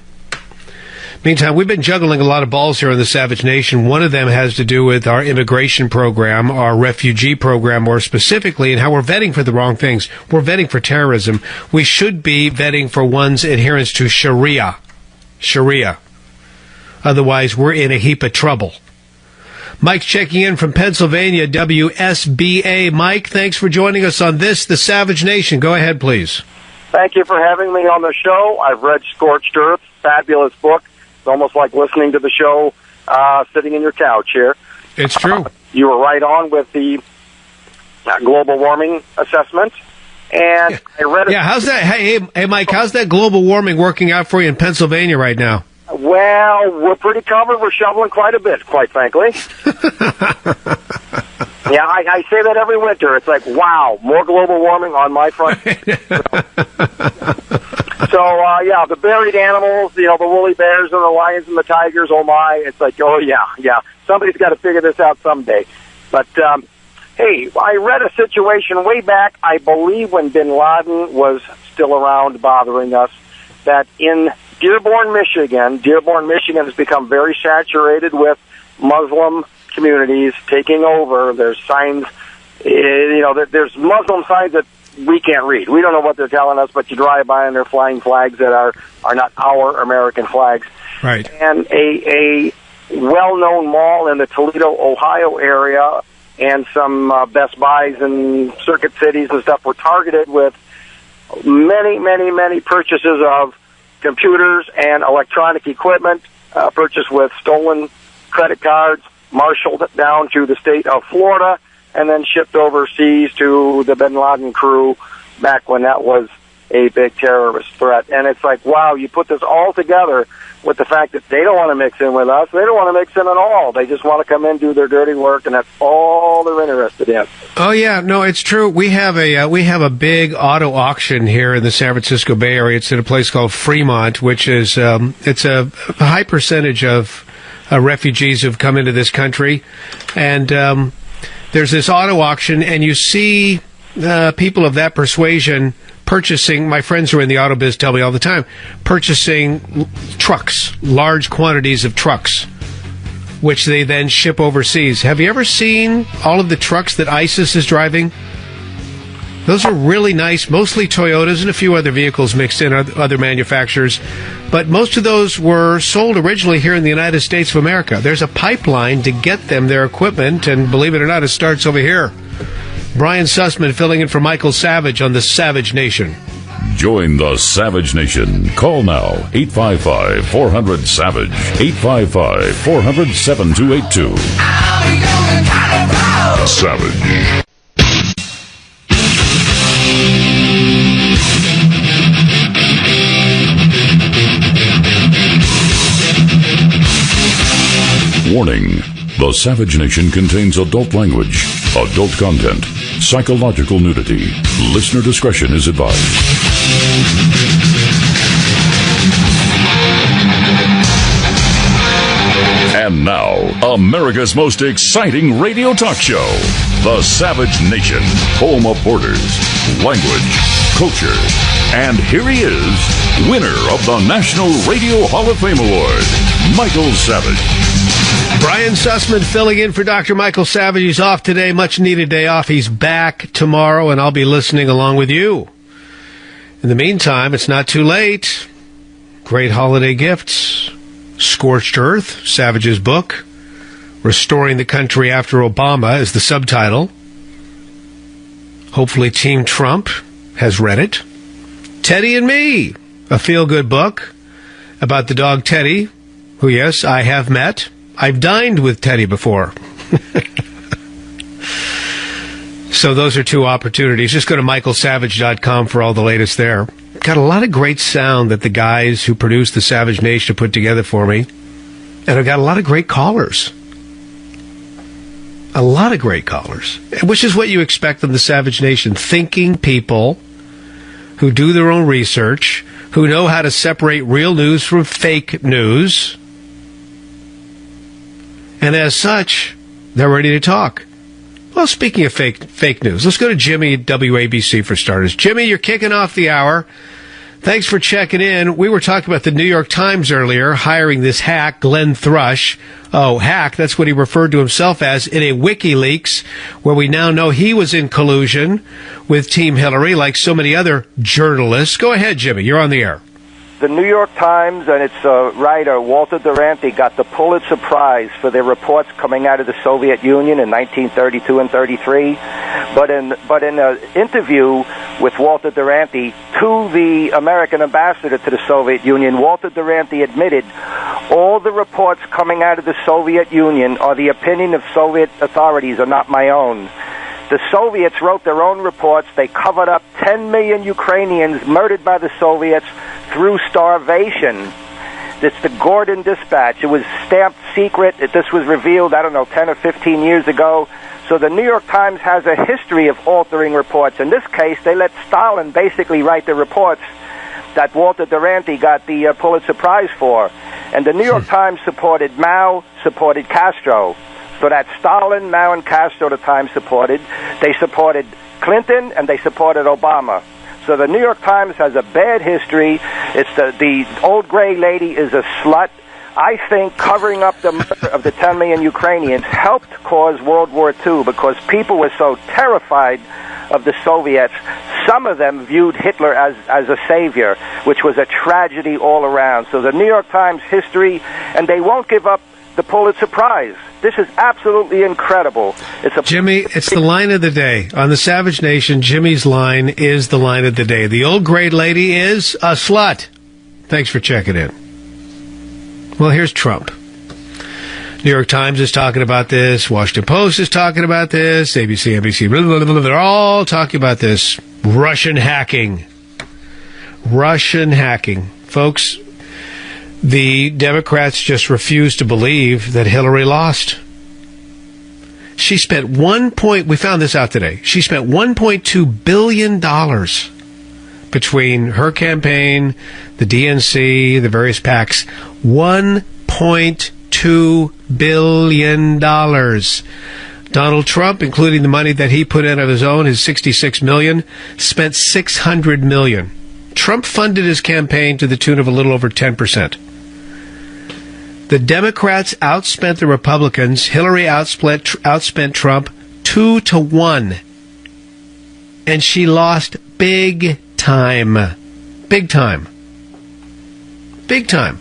Meantime, we've been juggling a lot of balls here in the Savage Nation. One of them has to do with our immigration program, our refugee program more specifically, and how we're vetting for the wrong things. We're vetting for terrorism. We should be vetting for one's adherence to Sharia. Otherwise, we're in a heap of trouble. Mike's checking in from Pennsylvania, WSBA. Mike, thanks for joining us on this, The Savage Nation. Go ahead, please. Thank you for having me on the show. I've read Scorched Earth, fabulous book. It's almost like listening to the show sitting in your couch here. It's true. You were right on with the global warming assessment. And I read it. Yeah, how's that? Hey, Mike, how's that global warming working out for you in Pennsylvania right now? Well, we're pretty covered. We're shoveling quite a bit, quite frankly. Yeah, I say that every winter. It's like, wow, more global warming on my front. Yeah, the buried animals, the woolly bears and the lions and the tigers, oh my. It's like, oh, yeah. Somebody's got to figure this out someday. But, hey, I read a situation way back, I believe when bin Laden was still around bothering us, that in Dearborn, Michigan has become very saturated with Muslim communities taking over. There's signs, there's Muslim signs that we can't read. We don't know what they're telling us, but you drive by and they're flying flags that are not our American flags. Right. And a well-known mall in the Toledo, Ohio area and some Best Buys and Circuit Cities and stuff were targeted with many purchases of computers and electronic equipment, purchased with stolen credit cards, marshaled down to the state of Florida, and then shipped overseas to the bin Laden crew back when that was a big terrorist threat. And it's like, wow, you put this all together with the fact that they don't want to mix in with us. They don't want to mix in at all. They just want to come in, do their dirty work, and that's all they're interested in. Oh yeah, no, it's true. We have a big auto auction here in the San Francisco Bay Area. It's at a place called Fremont, which is it's a high percentage of refugees who've come into this country, and there's this auto auction, and you see people of that persuasion purchasing, my friends who are in the auto biz tell me all the time, purchasing trucks, large quantities of trucks, which they then ship overseas. Have you ever seen all of the trucks that ISIS is driving? Those are really nice, mostly Toyotas and a few other vehicles mixed in, other manufacturers. But most of those were sold originally here in the United States of America. There's a pipeline to get them their equipment, and believe it or not, it starts over here. Brian Sussman filling in for Michael Savage on the Savage Nation. Join the Savage Nation. Call now, 855-400-SAVAGE, 855-400-7282. Savage. Warning. The Savage Nation contains adult language, adult content, psychological nudity. Listener discretion is advised. And now, America's most exciting radio talk show, The Savage Nation, home of borders, language, culture. And here he is, winner of the National Radio Hall of Fame Award, Michael Savage. Brian Sussman filling in for Dr. Michael Savage. He's off today, much needed day off. He's back tomorrow, and I'll be listening along with you. In the meantime, it's not too late. Great holiday gifts. Scorched Earth, Savage's book. Restoring the Country After Obama is the subtitle. Hopefully Team Trump has read it. Teddy and Me, a feel-good book about the dog Teddy, who, yes, I have met. I've dined with Teddy before. So those are two opportunities. Just go to michaelsavage.com for all the latest there. Got a lot of great sound that the guys who produced the Savage Nation put together for me. And I've got a lot of great callers. A lot of great callers. Which is what you expect from the Savage Nation. Thinking people who do their own research, who know how to separate real news from fake news. And as such, they're ready to talk. Well, speaking of fake news, let's go to Jimmy at WABC for starters. Jimmy, you're kicking off the hour. Thanks for checking in. We were talking about the New York Times earlier, hiring this hack, Glenn Thrush. Oh, hack, that's what he referred to himself as in a WikiLeaks, where we now know he was in collusion with Team Hillary, like so many other journalists. Go ahead, Jimmy. You're on the air. The New York Times and its writer, Walter Duranty, got the Pulitzer Prize for their reports coming out of the Soviet Union in 1932 and 33. But in an interview with Walter Duranty to the American ambassador to the Soviet Union, Walter Duranty admitted all the reports coming out of the Soviet Union are the opinion of Soviet authorities, are not my own. The Soviets wrote their own reports. They covered up 10 million Ukrainians murdered by the Soviets through starvation. It's the Gordon Dispatch. It was stamped secret. This was revealed, 10 or 15 years ago. So the New York Times has a history of altering reports. In this case, they let Stalin basically write the reports that Walter Duranty got the Pulitzer Prize for. And the New York Times supported Mao, supported Castro. So that Stalin, Mao, and Castro the Times supported. They supported Clinton, and they supported Obama. So the New York Times has a bad history. It's the old gray lady is a slut. I think covering up the murder of the 10 million Ukrainians helped cause World War II because people were so terrified of the Soviets. Some of them viewed Hitler as a savior, which was a tragedy all around. So the New York Times history, and they won't give up the Pulitzer Prize. This is absolutely incredible. Jimmy, it's the line of the day. On the Savage Nation, Jimmy's line is the line of the day. The old great lady is a slut. Thanks for checking in. Well, here's Trump. New York Times is talking about this. Washington Post is talking about this. ABC, NBC, blah, blah, blah, blah. They're all talking about this. Russian hacking. Russian hacking. Folks, the Democrats just refuse to believe that Hillary lost. She spent we found this out today. She spent $1.2 billion between her campaign, the DNC, the various PACs. $1.2 billion. Donald Trump, including the money that he put in of his own, his $66 million, spent $600 million. Trump funded his campaign to the tune of a little over 10%. The Democrats outspent the Republicans. Hillary outspent Trump 2-1. And she lost big time. Big time. Big time.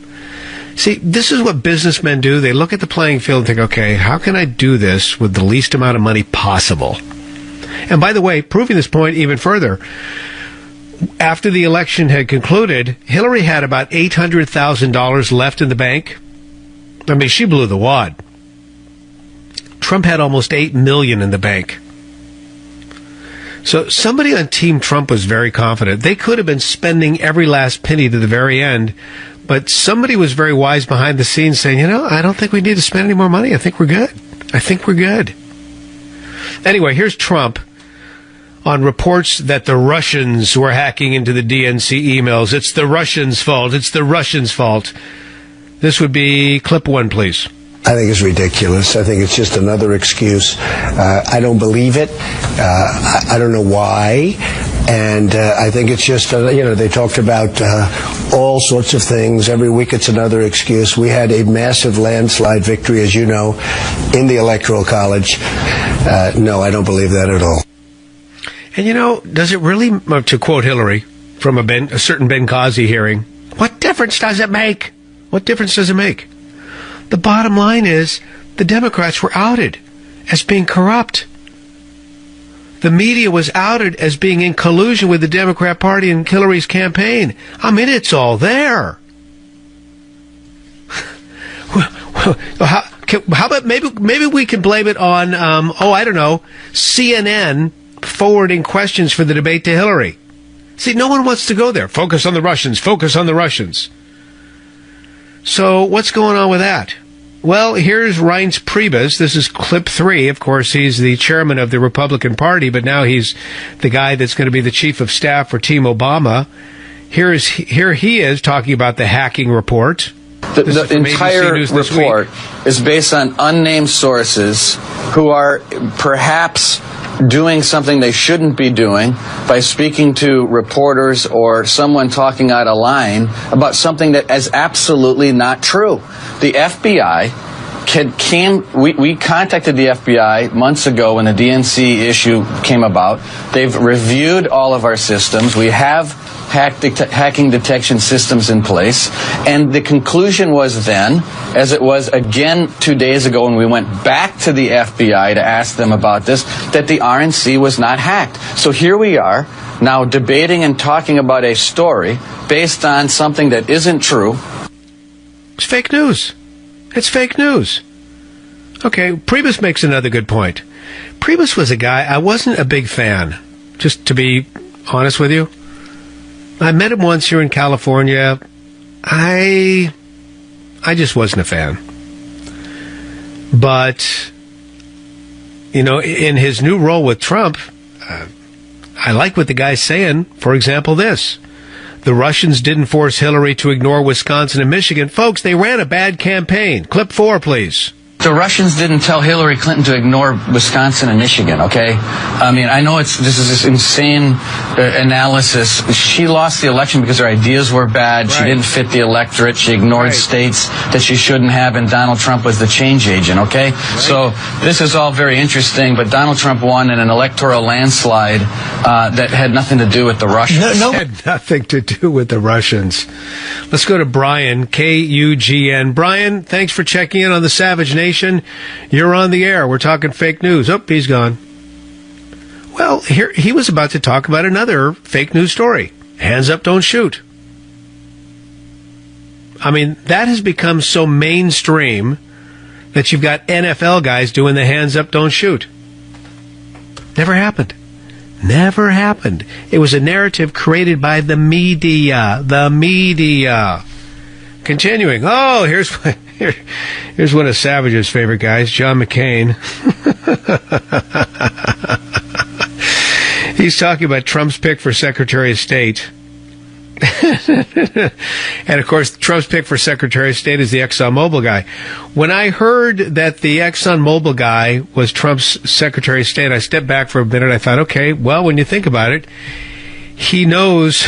See, this is what businessmen do. They look at the playing field and think, okay, how can I do this with the least amount of money possible? And by the way, proving this point even further, after the election had concluded, Hillary had about $800,000 left in the bank. I mean, she blew the wad. Trump had almost $8 million in the bank. So somebody on Team Trump was very confident. They could have been spending every last penny to the very end, but somebody was very wise behind the scenes saying, I don't think we need to spend any more money. I think we're good. Anyway, here's Trump on reports that the Russians were hacking into the DNC emails. It's the Russians' fault. It's the Russians' fault. This would be clip 1, please. I think it's ridiculous. I think it's just another excuse. I don't believe it. I don't know why. And I think it's just, they talked about all sorts of things. Every week it's another excuse. We had a massive landslide victory, as you know, in the Electoral College. No, I don't believe that at all. And does it really, to quote Hillary from a certain Benghazi hearing, what difference does it make? What difference does it make? The bottom line is the Democrats were outed as being corrupt. The media was outed as being in collusion with the Democrat Party and Hillary's campaign. I mean, it's all there. How about maybe we can blame it on, CNN forwarding questions for the debate to Hillary. See, no one wants to go there. Focus on the Russians. Focus on the Russians. So what's going on with that? Well, here's Reince Priebus. This is clip 3. Of course, he's the chairman of the Republican Party, but now he's the guy that's going to be the chief of staff for Team Obama. Here he is talking about the hacking report. The entire report is based on unnamed sources who are perhaps doing something they shouldn't be doing by speaking to reporters or someone talking out of line about something that is absolutely not true. The FBI we contacted the FBI months ago when the DNC issue came about. They've reviewed all of our systems. We have hacking detection systems in place. And the conclusion was then, as it was again 2 days ago when we went back to the FBI to ask them about this, that the RNC was not hacked. So here we are now debating and talking about a story based on something that isn't true. It's fake news. It's fake news. Okay, Priebus makes another good point. Priebus was a guy I wasn't a big fan, just to be honest with you. I met him once here in California. I just wasn't a fan. But, in his new role with Trump, I like what the guy's saying. For example, this. The Russians didn't force Hillary to ignore Wisconsin and Michigan. Folks, they ran a bad campaign. Clip 4, please. The Russians didn't tell Hillary Clinton to ignore Wisconsin and Michigan, okay? I mean, I know this is this insane analysis. She lost the election because her ideas were bad. Right. She didn't fit the electorate. She ignored states that she shouldn't have, and Donald Trump was the change agent, okay? Right. So this is all very interesting, but Donald Trump won in an electoral landslide that had nothing to do with the Russians. No. Had nothing to do with the Russians. Let's go to Brian, K-U-G-N. Brian, thanks for checking in on the Savage Nation. You're on the air. We're talking fake news. Oh, he's gone. Well, here he was about to talk about another fake news story. Hands up, don't shoot. I mean, that has become so mainstream that you've got NFL guys doing the hands up, don't shoot. Never happened. Never happened. It was a narrative created by the media. The media. Continuing. Oh, here's one of Savage's favorite guys, John McCain. He's talking about Trump's pick for Secretary of State. And, of course, Trump's pick for Secretary of State is the ExxonMobil guy. When I heard that the ExxonMobil guy was Trump's Secretary of State, I stepped back for a minute. I thought, okay, well, when you think about it, he knows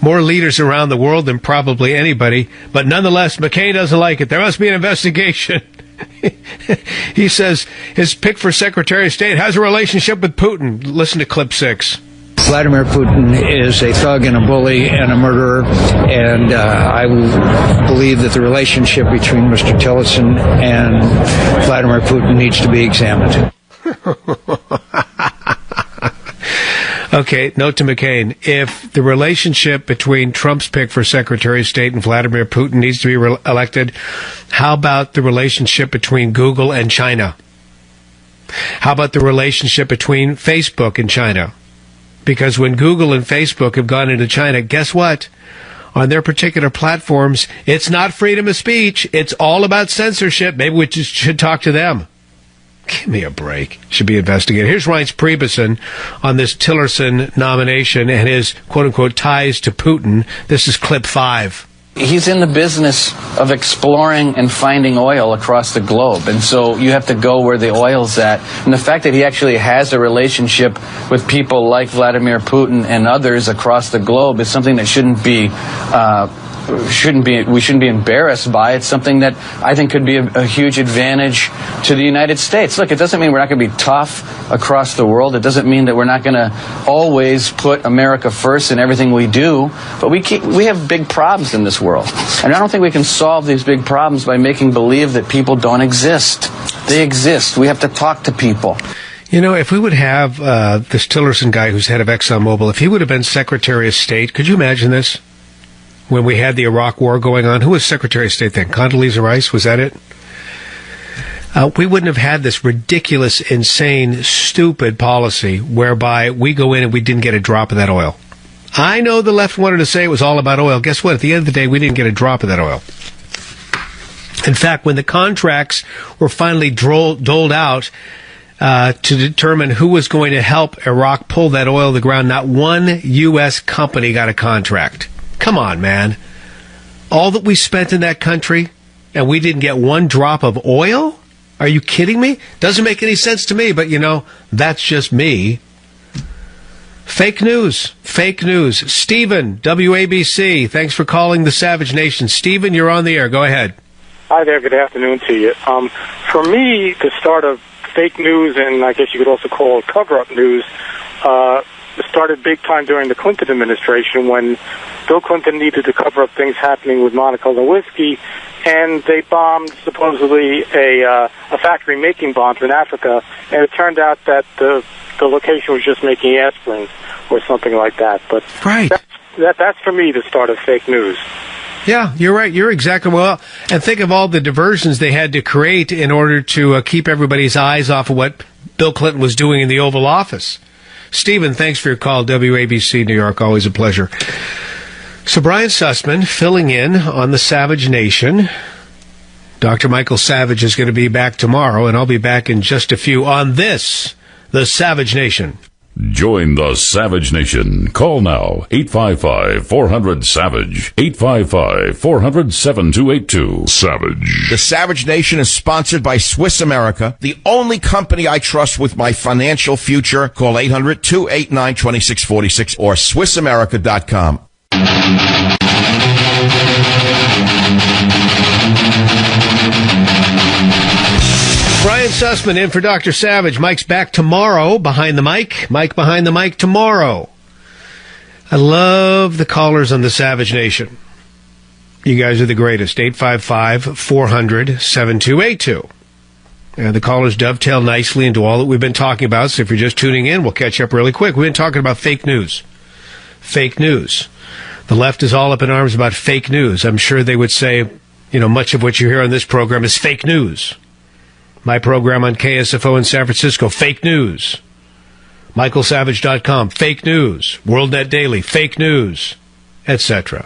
more leaders around the world than probably anybody. But nonetheless, McCain doesn't like it. There must be an investigation. He says his pick for Secretary of State has a relationship with Putin. Listen to clip 6. Vladimir Putin is a thug and a bully and a murderer, and I believe that the relationship between Mr. Tillerson and Vladimir Putin needs to be examined. Okay, note to McCain. If the relationship between Trump's pick for Secretary of State and Vladimir Putin needs to be elected, how about the relationship between Google and China? How about the relationship between Facebook and China? Because when Google and Facebook have gone into China, guess what? On their particular platforms, it's not freedom of speech. It's all about censorship. Maybe we just should talk to them. Give me a break. Should be investigated. Here's Reince Priebusson on this Tillerson nomination and his quote-unquote ties to Putin. This is clip 5. He's in the business of exploring and finding oil across the globe, and so you have to go where the oil's at. And the fact that he actually has a relationship with people like Vladimir Putin and others across the globe is something that we shouldn't be embarrassed by. It's something that I think could be a huge advantage to the United States. Look, it doesn't mean we're not going to be tough across the world. It doesn't mean that we're not going to always put America first in everything we do. But we have big problems in this world. And I don't think we can solve these big problems by making believe that people don't exist. They exist. We have to talk to people. You know, if we would have this Tillerson guy who's head of ExxonMobil, if he would have been Secretary of State, could you imagine this? When we had the Iraq War going on, who was Secretary of State then? Condoleezza Rice, was that it? We wouldn't have had this ridiculous, insane, stupid policy whereby we go in and we didn't get a drop of that oil. I know the left wanted to say it was all about oil. Guess what? At the end of the day, we didn't get a drop of that oil. In fact, when the contracts were finally doled out to determine who was going to help Iraq pull that oil to the ground, not one U.S. company got a contract. Come on, man. All that we spent in that country, and we didn't get one drop of oil? Are you kidding me? Doesn't make any sense to me, but, you know, that's just me. Fake news. Fake news. Stephen, WABC, thanks for calling the Savage Nation. Stephen, you're on the air. Go ahead. Hi there. Good afternoon to you. For me, the start of fake news, and I guess you could also call it cover-up news, started big time during the Clinton administration when Bill Clinton needed to cover up things happening with Monica Lewinsky, and they bombed supposedly a factory making bombs in Africa, and it turned out that the location was just making aspirin or something like that. But right. That's for me the start of fake news. Yeah, you're right. You're exactly well. And think of all the diversions they had to create in order to keep everybody's eyes off of what Bill Clinton was doing in the Oval Office. Stephen, thanks for your call. WABC New York, always a pleasure. So Brian Sussman filling in on the Savage Nation. Dr. Michael Savage is going to be back tomorrow, and I'll be back in just a few on this, the Savage Nation. Join the Savage Nation. Call now, 855-400-SAVAGE, 855-400-7282. Savage. The Savage Nation is sponsored by Swiss America, the only company I trust with my financial future. Call 800-289-2646 or SwissAmerica.com. Brian Sussman in for Dr. Savage. Mike's back tomorrow behind the mic. Mike behind the mic tomorrow. I love the callers on the Savage Nation. You guys are the greatest. 855-400-7282. The callers dovetail nicely into all that we've been talking about. So if you're just tuning in, we'll catch up really quick. We've been talking about fake news. Fake news. The left is all up in arms about fake news. I'm sure they would say, you know, much of what you hear on this program is fake news. My program on KSFO in San Francisco, fake news. MichaelSavage.com, fake news. WorldNet Daily, fake news, etc.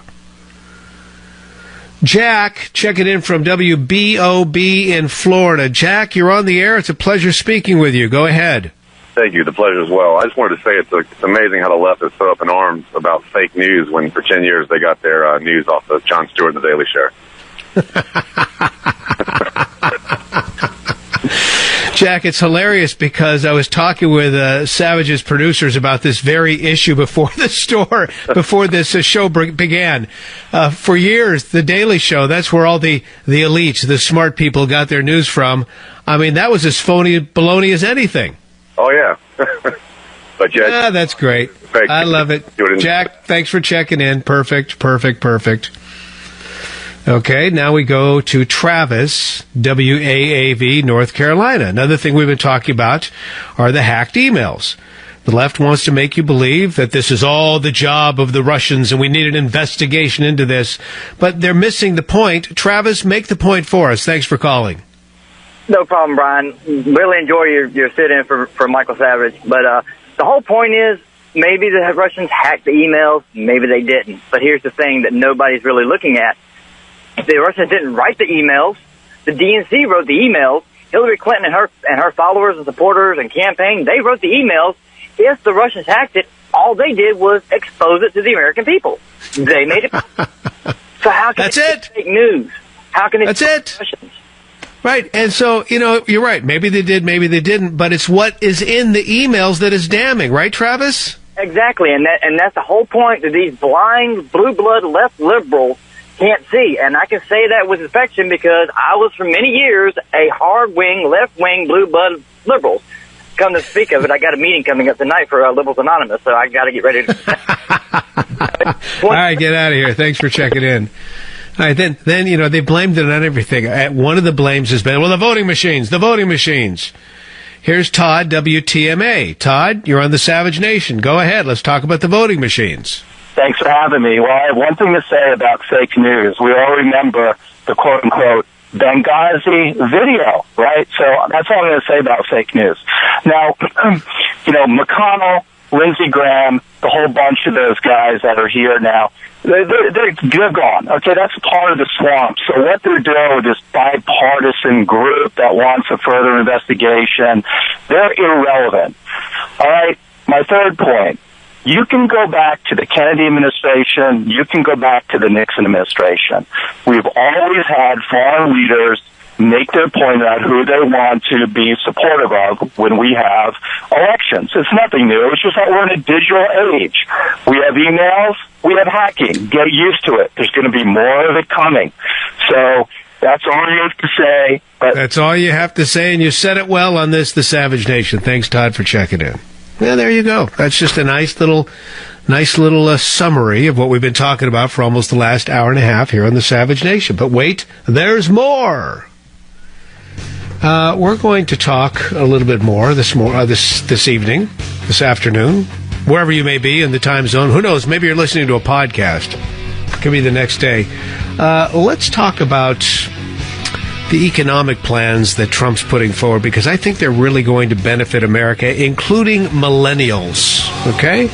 Jack, checking in from WBOB in Florida. Jack, you're on the air. It's a pleasure speaking with you. Go ahead. Thank you. The pleasure as well. I just wanted to say it's amazing how the left is so up in arms about fake news when for 10 years they got their news off of Jon Stewart and The Daily Show. Jack, it's hilarious because I was talking with Savage's producers about this very issue before this show began. For years, The Daily Show, that's where all the elites, the smart people got their news from. I mean, that was as phony baloney as anything. Oh, yeah. But yeah, that's great. I love it. Jack, thanks for checking in. Perfect. Okay, now we go to Travis, WAAV, North Carolina. Another thing we've been talking about are the hacked emails. The left wants to make you believe that this is all the job of the Russians and we need an investigation into this. But they're missing the point. Travis, make the point for us. Thanks for calling. No problem, Brian. Really enjoy your sit-in for Michael Savage. But the whole point is maybe the Russians hacked the emails, maybe they didn't. But here's the thing that nobody's really looking at. The Russians didn't write the emails. The DNC wrote the emails. Hillary Clinton and her followers and supporters and campaign, they wrote the emails. If the Russians hacked it, all they did was expose it to the American people. They made it. So how can it be fake news? How can it That's be it. Russians? Right. And so, you're right. Maybe they did, maybe they didn't. But it's what is in the emails that is damning. Right, Travis? Exactly. And that's the whole point that these blind, blue-blood left liberals can't see. And I can say that with affection because I was for many years a hard-wing, left-wing, blue-blood liberal. Come to speak of it, I got a meeting coming up tonight for Liberals Anonymous, so I got to get ready to... All right, get out of here. Thanks for checking in. All right, then they blamed it on everything. One of the blames has been, the voting machines. Here's Todd, WTMA. Todd, you're on the Savage Nation. Go ahead. Let's talk about the voting machines. Thanks for having me. Well, I have one thing to say about fake news. We all remember the quote-unquote Benghazi video, right? So that's all I'm going to say about fake news. Now, McConnell, Lindsey Graham, the whole bunch of those guys that are here now, they're gone. Okay, that's part of the swamp. So what they're doing with this bipartisan group that wants a further investigation, they're irrelevant. All right, my third point. You can go back to the Kennedy administration. You can go back to the Nixon administration. We've always had foreign leaders make their point about who they want to be supportive of when we have elections. It's nothing new. It's just that we're in a digital age. We have emails. We have hacking. Get used to it. There's going to be more of it coming. So that's all I have to say. But that's all you have to say, and you said it well on this, The Savage Nation. Thanks, Todd, for checking in. Yeah, there you go. That's just a nice little summary of what we've been talking about for almost the last hour and a half here on the Savage Nation. But wait, there's more. We're going to talk a little bit more this evening, this afternoon, wherever you may be in the time zone. Who knows? Maybe you're listening to a podcast. Could be the next day. Let's talk about the economic plans that Trump's putting forward, because I think they're really going to benefit America, including millennials. Okay?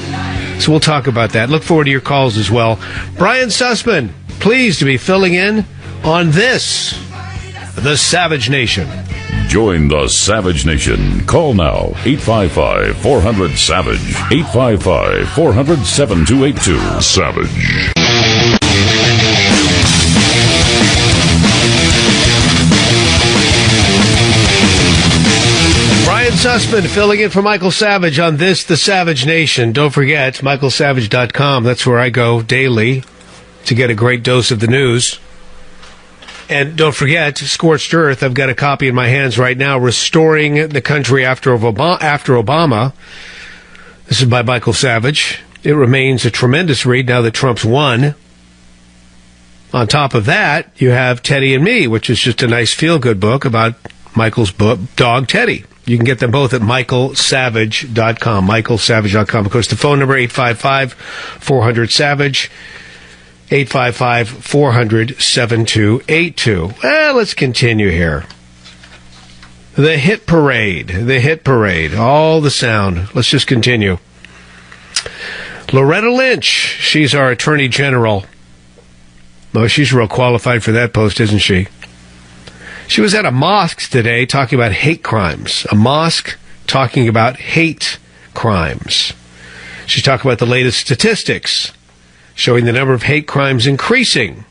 So we'll talk about that. Look forward to your calls as well. Brian Sussman, pleased to be filling in on this, The Savage Nation. Join the Savage Nation. Call now, 855-400-SAVAGE, 855-400-7282. Savage. Brian Sussman filling in for Michael Savage on this, The Savage Nation. Don't forget, michaelsavage.com. That's where I go daily to get a great dose of the news. And don't forget, Scorched Earth. I've got a copy in my hands right now, Restoring the Country After Obama. This is by Michael Savage. It remains a tremendous read now that Trump's won. On top of that, you have Teddy and Me, which is just a nice feel-good book about Michael's dog, Teddy. You can get them both at michaelsavage.com, michaelsavage.com. Of course, the phone number, 855-400-SAVAGE, 855-400-7282. Well, let's continue here. The hit parade, all the sound. Let's just continue. Loretta Lynch, she's our Attorney General. Oh, she's real qualified for that post, isn't she? She was at a mosque today talking about hate crimes. A mosque talking about hate crimes. She's talking about the latest statistics showing the number of hate crimes increasing.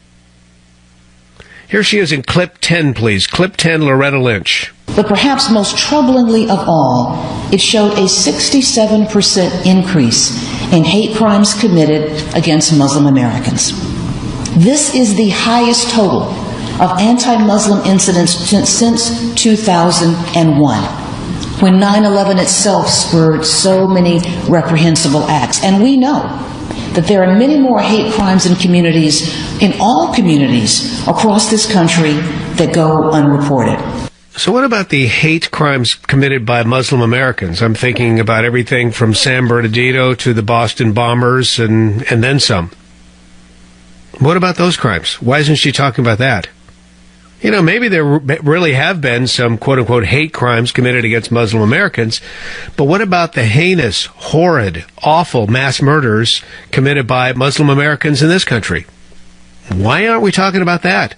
Here she is in clip 10, please. Clip 10, Loretta Lynch. But perhaps most troublingly of all, it showed a 67% increase in hate crimes committed against Muslim Americans. This is the highest total of anti-Muslim incidents since 2001, when 9/11 itself spurred so many reprehensible acts. And we know that there are many more hate crimes in communities, in all communities across this country, that go unreported. So what about the hate crimes committed by Muslim Americans? I'm thinking about everything from San Bernardino to the Boston bombers and then some. What about those crimes? Why isn't she talking about that? You know, maybe there really have been some quote-unquote hate crimes committed against Muslim Americans, but what about the heinous, horrid, awful mass murders committed by Muslim Americans in this country? Why aren't we talking about that?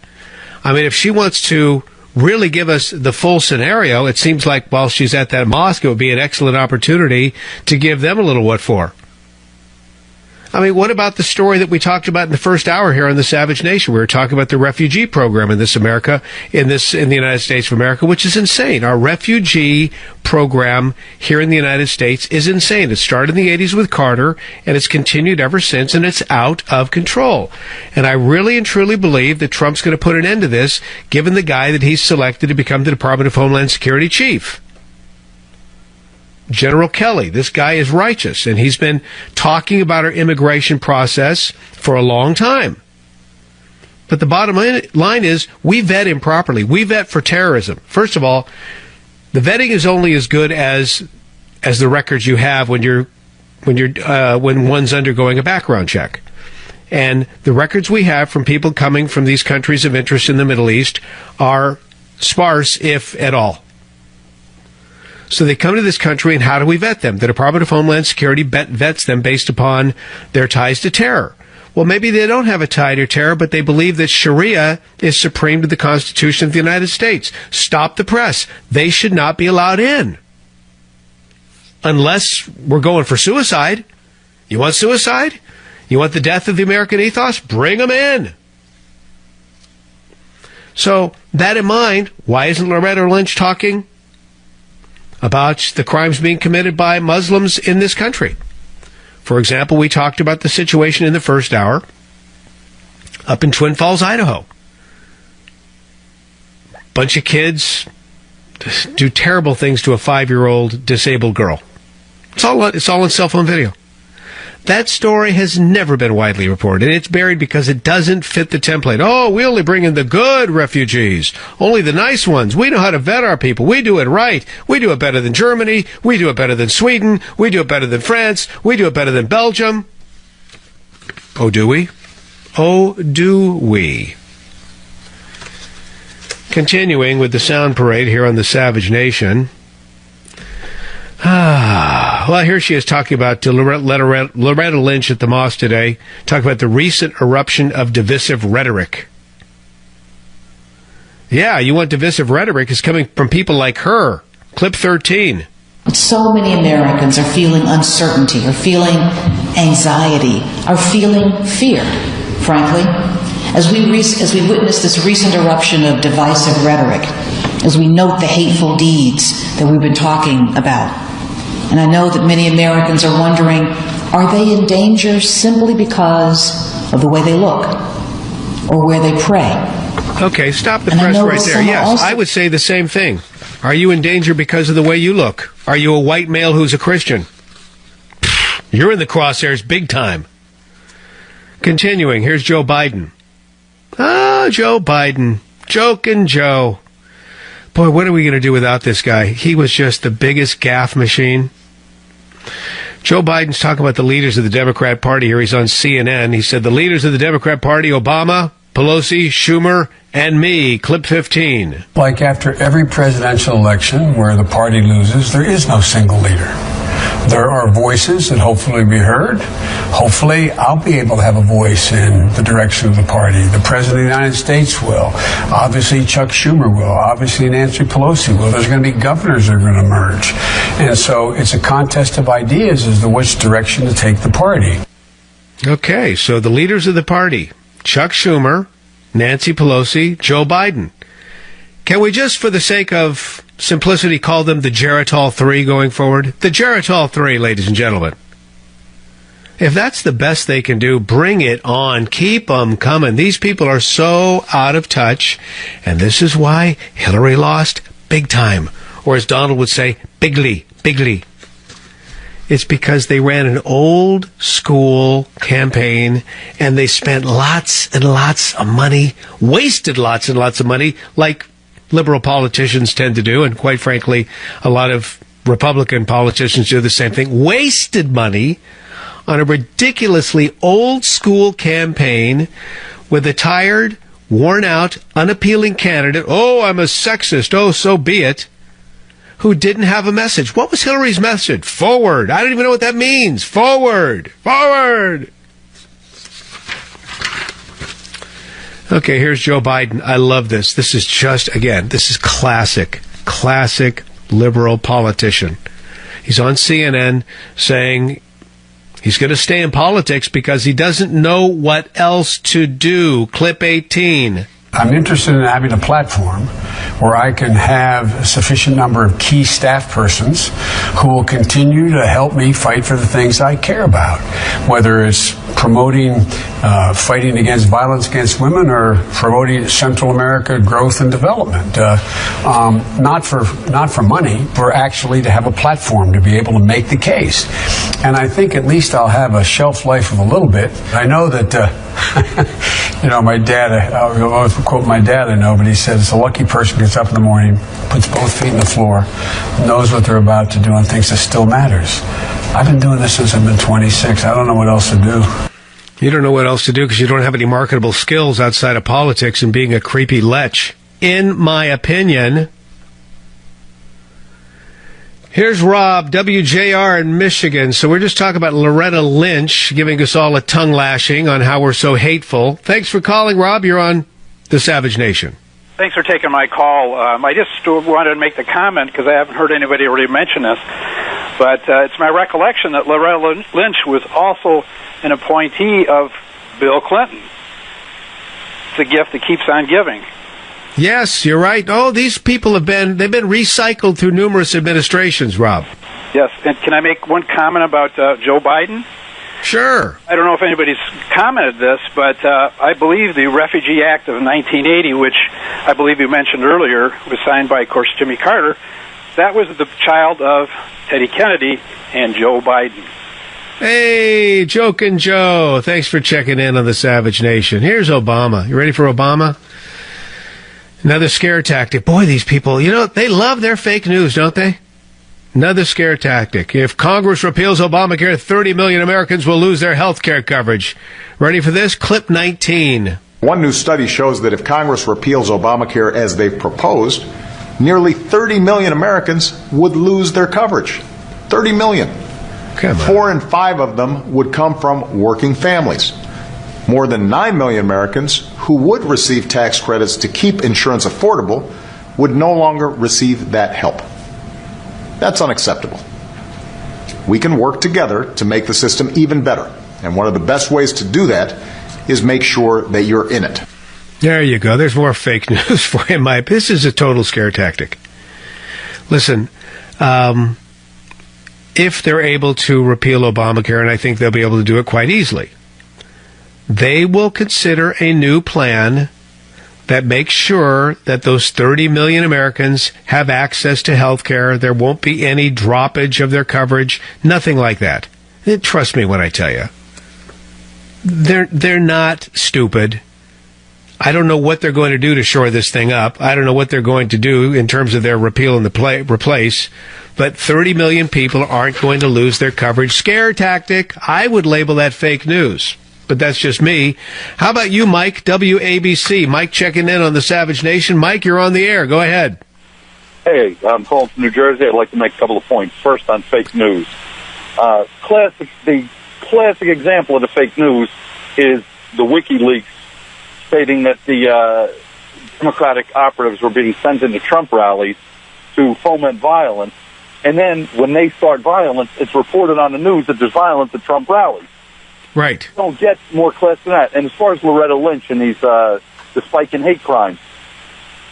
I mean, if she wants to really give us the full scenario, it seems like while she's at that mosque, it would be an excellent opportunity to give them a little what for. I mean, what about the story that we talked about in the first hour here on the Savage Nation? We were talking about the refugee program in the United States of America, which is insane. Our refugee program here in the United States is insane. It started in the 80s with Carter, and it's continued ever since, and it's out of control. And I really and truly believe that Trump's going to put an end to this, given the guy that he's selected to become the Department of Homeland Security chief. General Kelly, this guy is righteous, and he's been talking about our immigration process for a long time. But the bottom line is we vet improperly. We vet for terrorism. First of all, the vetting is only as good as the records you have when one's undergoing a background check. And the records we have from people coming from these countries of interest in the Middle East are sparse, if at all. So they come to this country, and how do we vet them? The Department of Homeland Security vets them based upon their ties to terror. Well, maybe they don't have a tie to terror, but they believe that Sharia is supreme to the Constitution of the United States. Stop the press. They should not be allowed in. Unless we're going for suicide. You want suicide? You want the death of the American ethos? Bring them in. So, that in mind, why isn't Loretta Lynch talking about the crimes being committed by Muslims in this country? For example, we talked about the situation in the first hour up in Twin Falls, Idaho. Bunch of kids do terrible things to a 5-year-old disabled girl. It's all on cell phone video. That story has never been widely reported. It's buried because it doesn't fit the template. Oh, we only bring in the good refugees, only the nice ones. We know how to vet our people. We do it right. We do it better than Germany. We do it better than Sweden. We do it better than France. We do it better than Belgium. Oh, do we? Oh, do we? Continuing with the sound parade here on the Savage Nation. Well, here she is talking about Loretta Lynch at the mosque today, talking about the recent eruption of divisive rhetoric. Yeah, you want divisive rhetoric is coming from people like her. Clip 13. So many Americans are feeling uncertainty, are feeling anxiety, are feeling fear, frankly. As we witness this recent eruption of divisive rhetoric, as we note the hateful deeds that we've been talking about. And I know that many Americans are wondering, are they in danger simply because of the way they look or where they pray? Okay, stop the press right there. Yes, I would say the same thing. Are you in danger because of the way you look? Are you a white male who's a Christian? You're in the crosshairs big time. Continuing, here's Joe Biden. Ah, Joe Biden. Joking Joe. Boy, what are we going to do without this guy? He was just the biggest gaffe machine. Joe Biden's talking about the leaders of the Democrat Party here. He's on CNN. He said, the leaders of the Democrat Party, Obama, Pelosi, Schumer, and me. Clip 15. Like after every presidential election where the party loses, there is no single leader. There are voices that hopefully be heard. Hopefully, I'll be able to have a voice in the direction of the party. The President of the United States will. Obviously, Chuck Schumer will. Obviously, Nancy Pelosi will. There's going to be governors that are going to emerge. And so it's a contest of ideas as to which direction to take the party. Okay, so the leaders of the party, Chuck Schumer, Nancy Pelosi, Joe Biden. Can we just, for the sake of simplicity, call them the Geritol 3 going forward? The Geritol 3, ladies and gentlemen. If that's the best they can do, bring it on. Keep them coming. These people are so out of touch, and this is why Hillary lost big time. Or as Donald would say, bigly, bigly. It's because they ran an old school campaign, and they spent lots and lots of money, wasted lots and lots of money, like liberal politicians tend to do, and quite frankly, a lot of Republican politicians do the same thing, wasted money on a ridiculously old-school campaign with a tired, worn-out, unappealing candidate. Oh, I'm a sexist. Oh, so be it. Who didn't have a message. What was Hillary's message? Forward. I don't even know what that means. Forward. Forward. Okay, here's Joe Biden. I love this. This is just, again, this is classic liberal politician. He's on CNN saying he's going to stay in politics because he doesn't know what else to do. Clip 18. I'm interested in having a platform where I can have a sufficient number of key staff persons who will continue to help me fight for the things I care about, whether it's promoting fighting against violence against women or promoting Central America growth and development. Not for money, but actually to have a platform to be able to make the case. And I think at least I'll have a shelf life of a little bit. I know that, my dad, I'll always quote my dad, I know, but he said it's a lucky person who gets up in the morning, puts both feet in the floor, knows what they're about to do, and thinks it still matters. I've been doing this since I've been 26. I don't know what else to do. You don't know what else to do because you don't have any marketable skills outside of politics and being a creepy lech, in my opinion. Here's Rob, WJR in Michigan. So we're just talking about Loretta Lynch giving us all a tongue lashing on how we're so hateful. Thanks for calling, Rob. You're on The Savage Nation. Thanks for taking my call. I just wanted to make the comment because I haven't heard anybody really mention this. But it's my recollection that Loretta Lynch was also an appointee of Bill Clinton. It's a gift that keeps on giving. Yes, you're right. Oh, these people they've been recycled through numerous administrations, Rob. Yes, and can I make one comment about Joe Biden? Sure. I don't know if anybody's commented this, but I believe the Refugee Act of 1980, which I believe you mentioned earlier, was signed by, of course, Jimmy Carter. That was the child of Teddy Kennedy and Joe Biden. Hey, Jokin' Joe. Thanks for checking in on the Savage Nation. Here's Obama. You ready for Obama? Another scare tactic. Boy, these people, they love their fake news, don't they? Another scare tactic. If Congress repeals Obamacare, 30 million Americans will lose their health care coverage. Ready for this? Clip 19. One new study shows that if Congress repeals Obamacare as they've proposed, nearly 30 million Americans would lose their coverage. 30 million. 4 in 5 of them would come from working families. More than 9 million Americans who would receive tax credits to keep insurance affordable would no longer receive that help. That's unacceptable. We can work together to make the system even better. And one of the best ways to do that is make sure that you're in it. There you go. There's more fake news for you, Mike. This is a total scare tactic. Listen, if they're able to repeal Obamacare, and I think they'll be able to do it quite easily, they will consider a new plan that makes sure that those 30 million Americans have access to health care. There won't be any droppage of their coverage, nothing like that. Trust me when I tell you. They're not stupid. I don't know what they're going to do to shore this thing up. I don't know what they're going to do in terms of their repeal and replace. But 30 million people aren't going to lose their coverage. Scare tactic. I would label that fake news. But that's just me. How about you, Mike, WABC? Mike checking in on the Savage Nation. Mike, you're on the air. Go ahead. Hey, I'm calling from New Jersey. I'd like to make a couple of points. First, on fake news. The classic example of the fake news is the WikiLeaks stating that the Democratic operatives were being sent into Trump rallies to foment violence. And then when they start violence, it's reported on the news that there's violence at Trump rallies. Right. You don't get more class than that. And as far as Loretta Lynch and these the spike in hate crimes,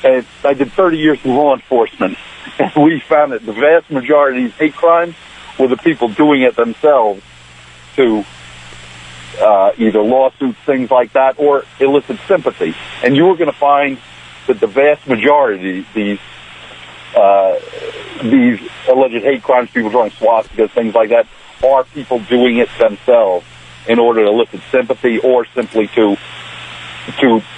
I did 30 years in law enforcement, and we found that the vast majority of these hate crimes were the people doing it themselves to either lawsuits, things like that, or elicit sympathy. And you were going to find that the vast majority of these alleged hate crimes, people drawing swastikas, things like that, are people doing it themselves in order to elicit sympathy or simply to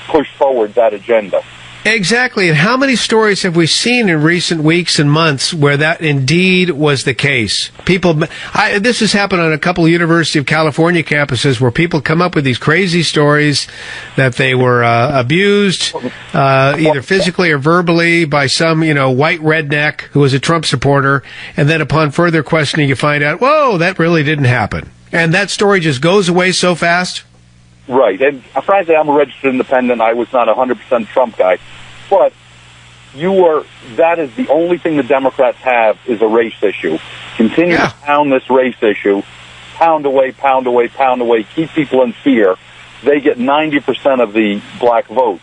push forward that agenda. Exactly. And how many stories have we seen in recent weeks and months where that indeed was the case? This has happened on a couple of University of California campuses where people come up with these crazy stories that they were abused, either physically or verbally by some, white redneck who was a Trump supporter. And then upon further questioning, you find out, whoa, that really didn't happen. And that story just goes away so fast. Right. And frankly, I'm a registered independent. I was not a 100% Trump guy. But that is the only thing the Democrats have is a race issue. Continue to pound this race issue, pound away, pound away, pound away, keep people in fear. They get 90% of the black vote.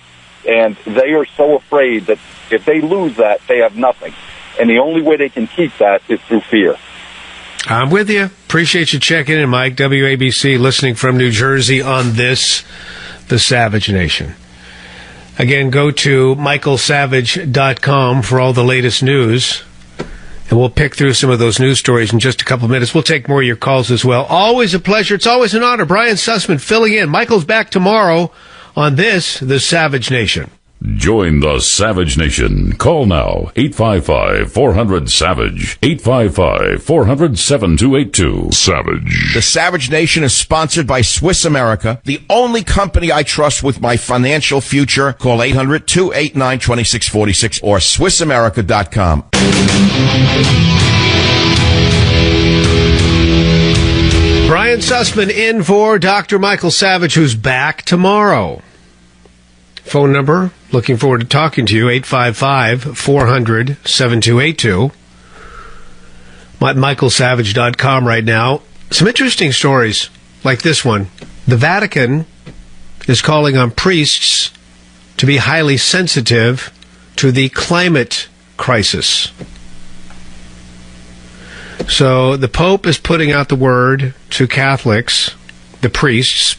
And they are so afraid that if they lose that, they have nothing. And the only way they can keep that is through fear. I'm with you. Appreciate you checking in, Mike. WABC, listening from New Jersey on this, the Savage Nation. Again, go to michaelsavage.com for all the latest news. And we'll pick through some of those news stories in just a couple of minutes. We'll take more of your calls as well. Always a pleasure. It's always an honor. Brian Sussman filling in. Michael's back tomorrow on this, the Savage Nation. Join the Savage Nation. Call now, 855-400-SAVAGE, 855-400-7282. Savage. The Savage Nation is sponsored by Swiss America, the only company I trust with my financial future. Call 800-289-2646 or SwissAmerica.com. Brian Sussman in for Dr. Michael Savage, who's back tomorrow. Phone number, looking forward to talking to you, 855-400-7282. MichaelSavage.com right now. Some interesting stories like this one. The Vatican is calling on priests to be highly sensitive to the climate crisis. So the Pope is putting out the word to Catholics, the priests,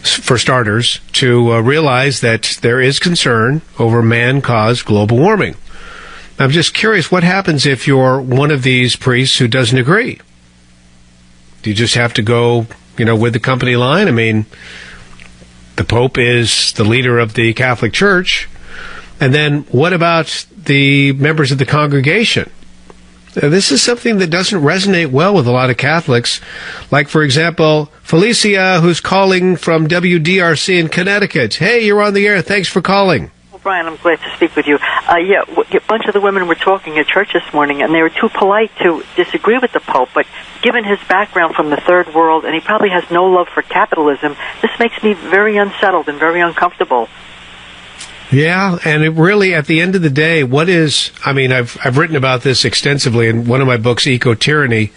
for starters, to realize that there is concern over man-caused global warming. I'm just curious, what happens if you're one of these priests who doesn't agree? Do you just have to go, with the company line? I mean, the Pope is the leader of the Catholic Church. And then what about the members of the congregation? This is something that doesn't resonate well with a lot of Catholics. Like, for example, Felicia, who's calling from WDRC in Connecticut. Hey, you're on the air. Thanks for calling. Well, Brian, I'm glad to speak with you. A bunch of the women were talking at church this morning, and they were too polite to disagree with the Pope. But given his background from the third world, and he probably has no love for capitalism, this makes me very unsettled and very uncomfortable. Yeah, and it really, at the end of the day, I've written about this extensively in one of my books, Eco-Tyranny,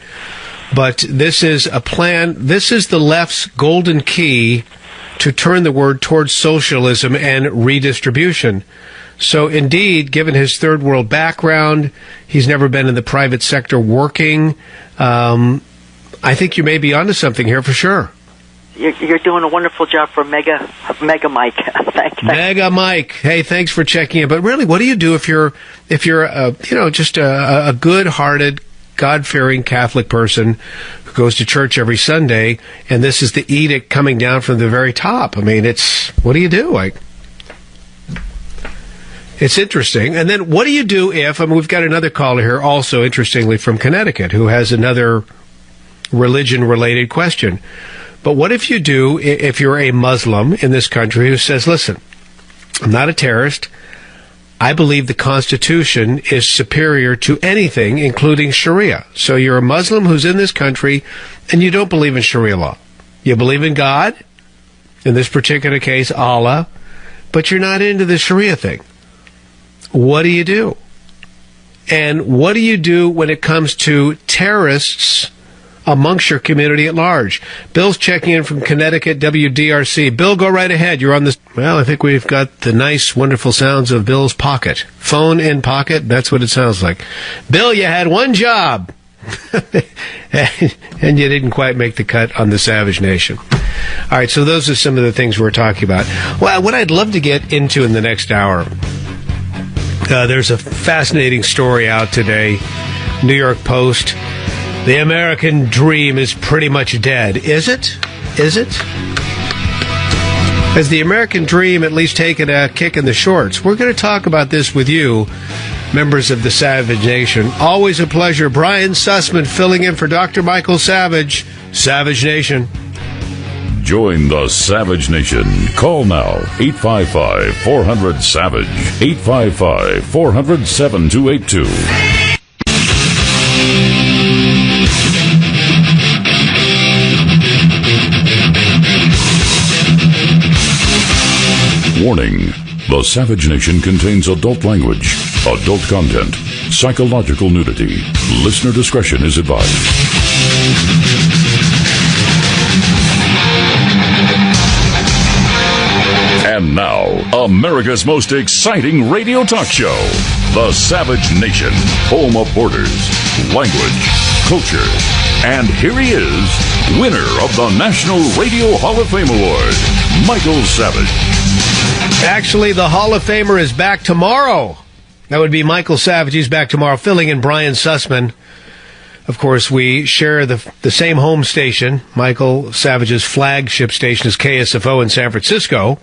but this is a plan, this is the left's golden key to turn the word towards socialism and redistribution. So indeed, given his third world background, he's never been in the private sector working, I think you may be onto something here for sure. You're doing a wonderful job for Mega Mike. Thanks. Mega Mike. Hey, thanks for checking in. But really, what do you do if you're just a good-hearted, God-fearing Catholic person who goes to church every Sunday, and this is the edict coming down from the very top? I mean, what do you do? It's interesting. And then what do you do if, we've got another caller here, also interestingly from Connecticut, who has another religion-related question. But what if you're a Muslim in this country who says, listen, I'm not a terrorist. I believe the Constitution is superior to anything, including Sharia. So you're a Muslim who's in this country, and you don't believe in Sharia law. You believe in God, in this particular case, Allah, but you're not into the Sharia thing. What do you do? And what do you do when it comes to terrorists amongst your community at large? Bill's checking in from Connecticut, WDRC. Bill, go right ahead. You're on this. Well, I think we've got the nice, wonderful sounds of Bill's pocket. Phone in pocket, that's what it sounds like. Bill, you had one job. And you didn't quite make the cut on the Savage Nation. All right, so those are some of the things we're talking about. Well, what I'd love to get into in the next hour, there's a fascinating story out today, New York Post. The American dream is pretty much dead. Is it? Is it? Has the American dream at least taken a kick in the shorts? We're going to talk about this with you, members of the Savage Nation. Always a pleasure. Brian Sussman filling in for Dr. Michael Savage. Savage Nation. Join the Savage Nation. Call now, 855-400-SAVAGE, 855-400-7282. Warning. The Savage Nation contains adult language, adult content, psychological nudity. Listener discretion is advised. And now, America's most exciting radio talk show, The Savage Nation, home of borders, language, culture. And here he is, winner of the National Radio Hall of Fame Award, Michael Savage. Actually, the Hall of Famer is back tomorrow. That would be Michael Savage. He's back tomorrow, filling in Brian Sussman. Of course, we share the same home station. Michael Savage's flagship station is KSFO in San Francisco.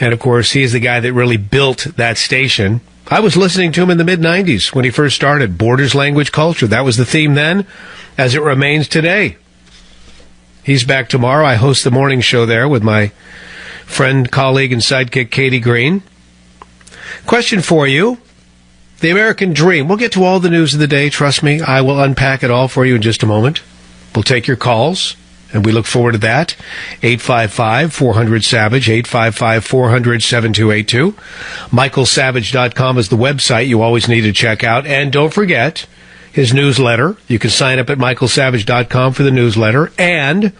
And, of course, he's the guy that really built that station. I was listening to him in the mid-'90s when he first started. Borders, language, culture. That was the theme then, as it remains today. He's back tomorrow. I host the morning show there with my friend, colleague, and sidekick, Katie Green. Question for you. The American dream. We'll get to all the news of the day. Trust me, I will unpack it all for you in just a moment. We'll take your calls, and we look forward to that. 855-400-SAVAGE, 855-400-7282. MichaelSavage.com is the website you always need to check out. And don't forget his newsletter. You can sign up at MichaelSavage.com for the newsletter. And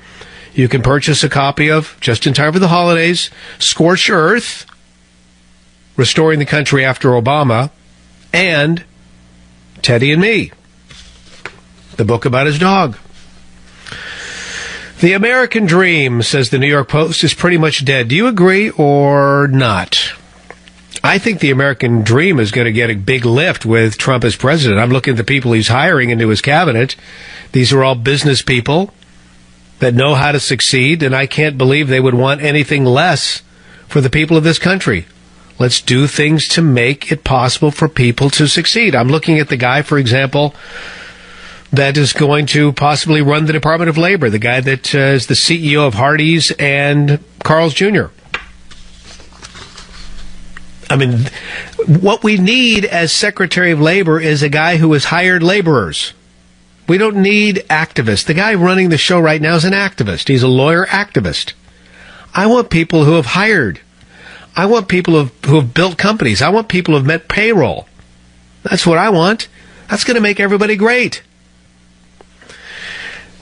you can purchase a copy of, just in time for the holidays, Scorched Earth, Restoring the Country After Obama, and Teddy and Me, the book about his dog. The American dream, says the New York Post, is pretty much dead. Do you agree or not? I think the American dream is going to get a big lift with Trump as president. I'm looking at the people he's hiring into his cabinet. These are all business people that know how to succeed, and I can't believe they would want anything less for the people of this country. Let's do things to make it possible for people to succeed. I'm looking at the guy, for example, that is going to possibly run the Department of Labor, the guy that is the CEO of Hardee's and Carl's Jr. I mean, what we need as Secretary of Labor is a guy who has hired laborers. We don't need activists. The guy running the show right now is an activist. He's a lawyer activist. I want people who have hired. I want people who have built companies. I want people who have met payroll. That's what I want. That's going to make everybody great.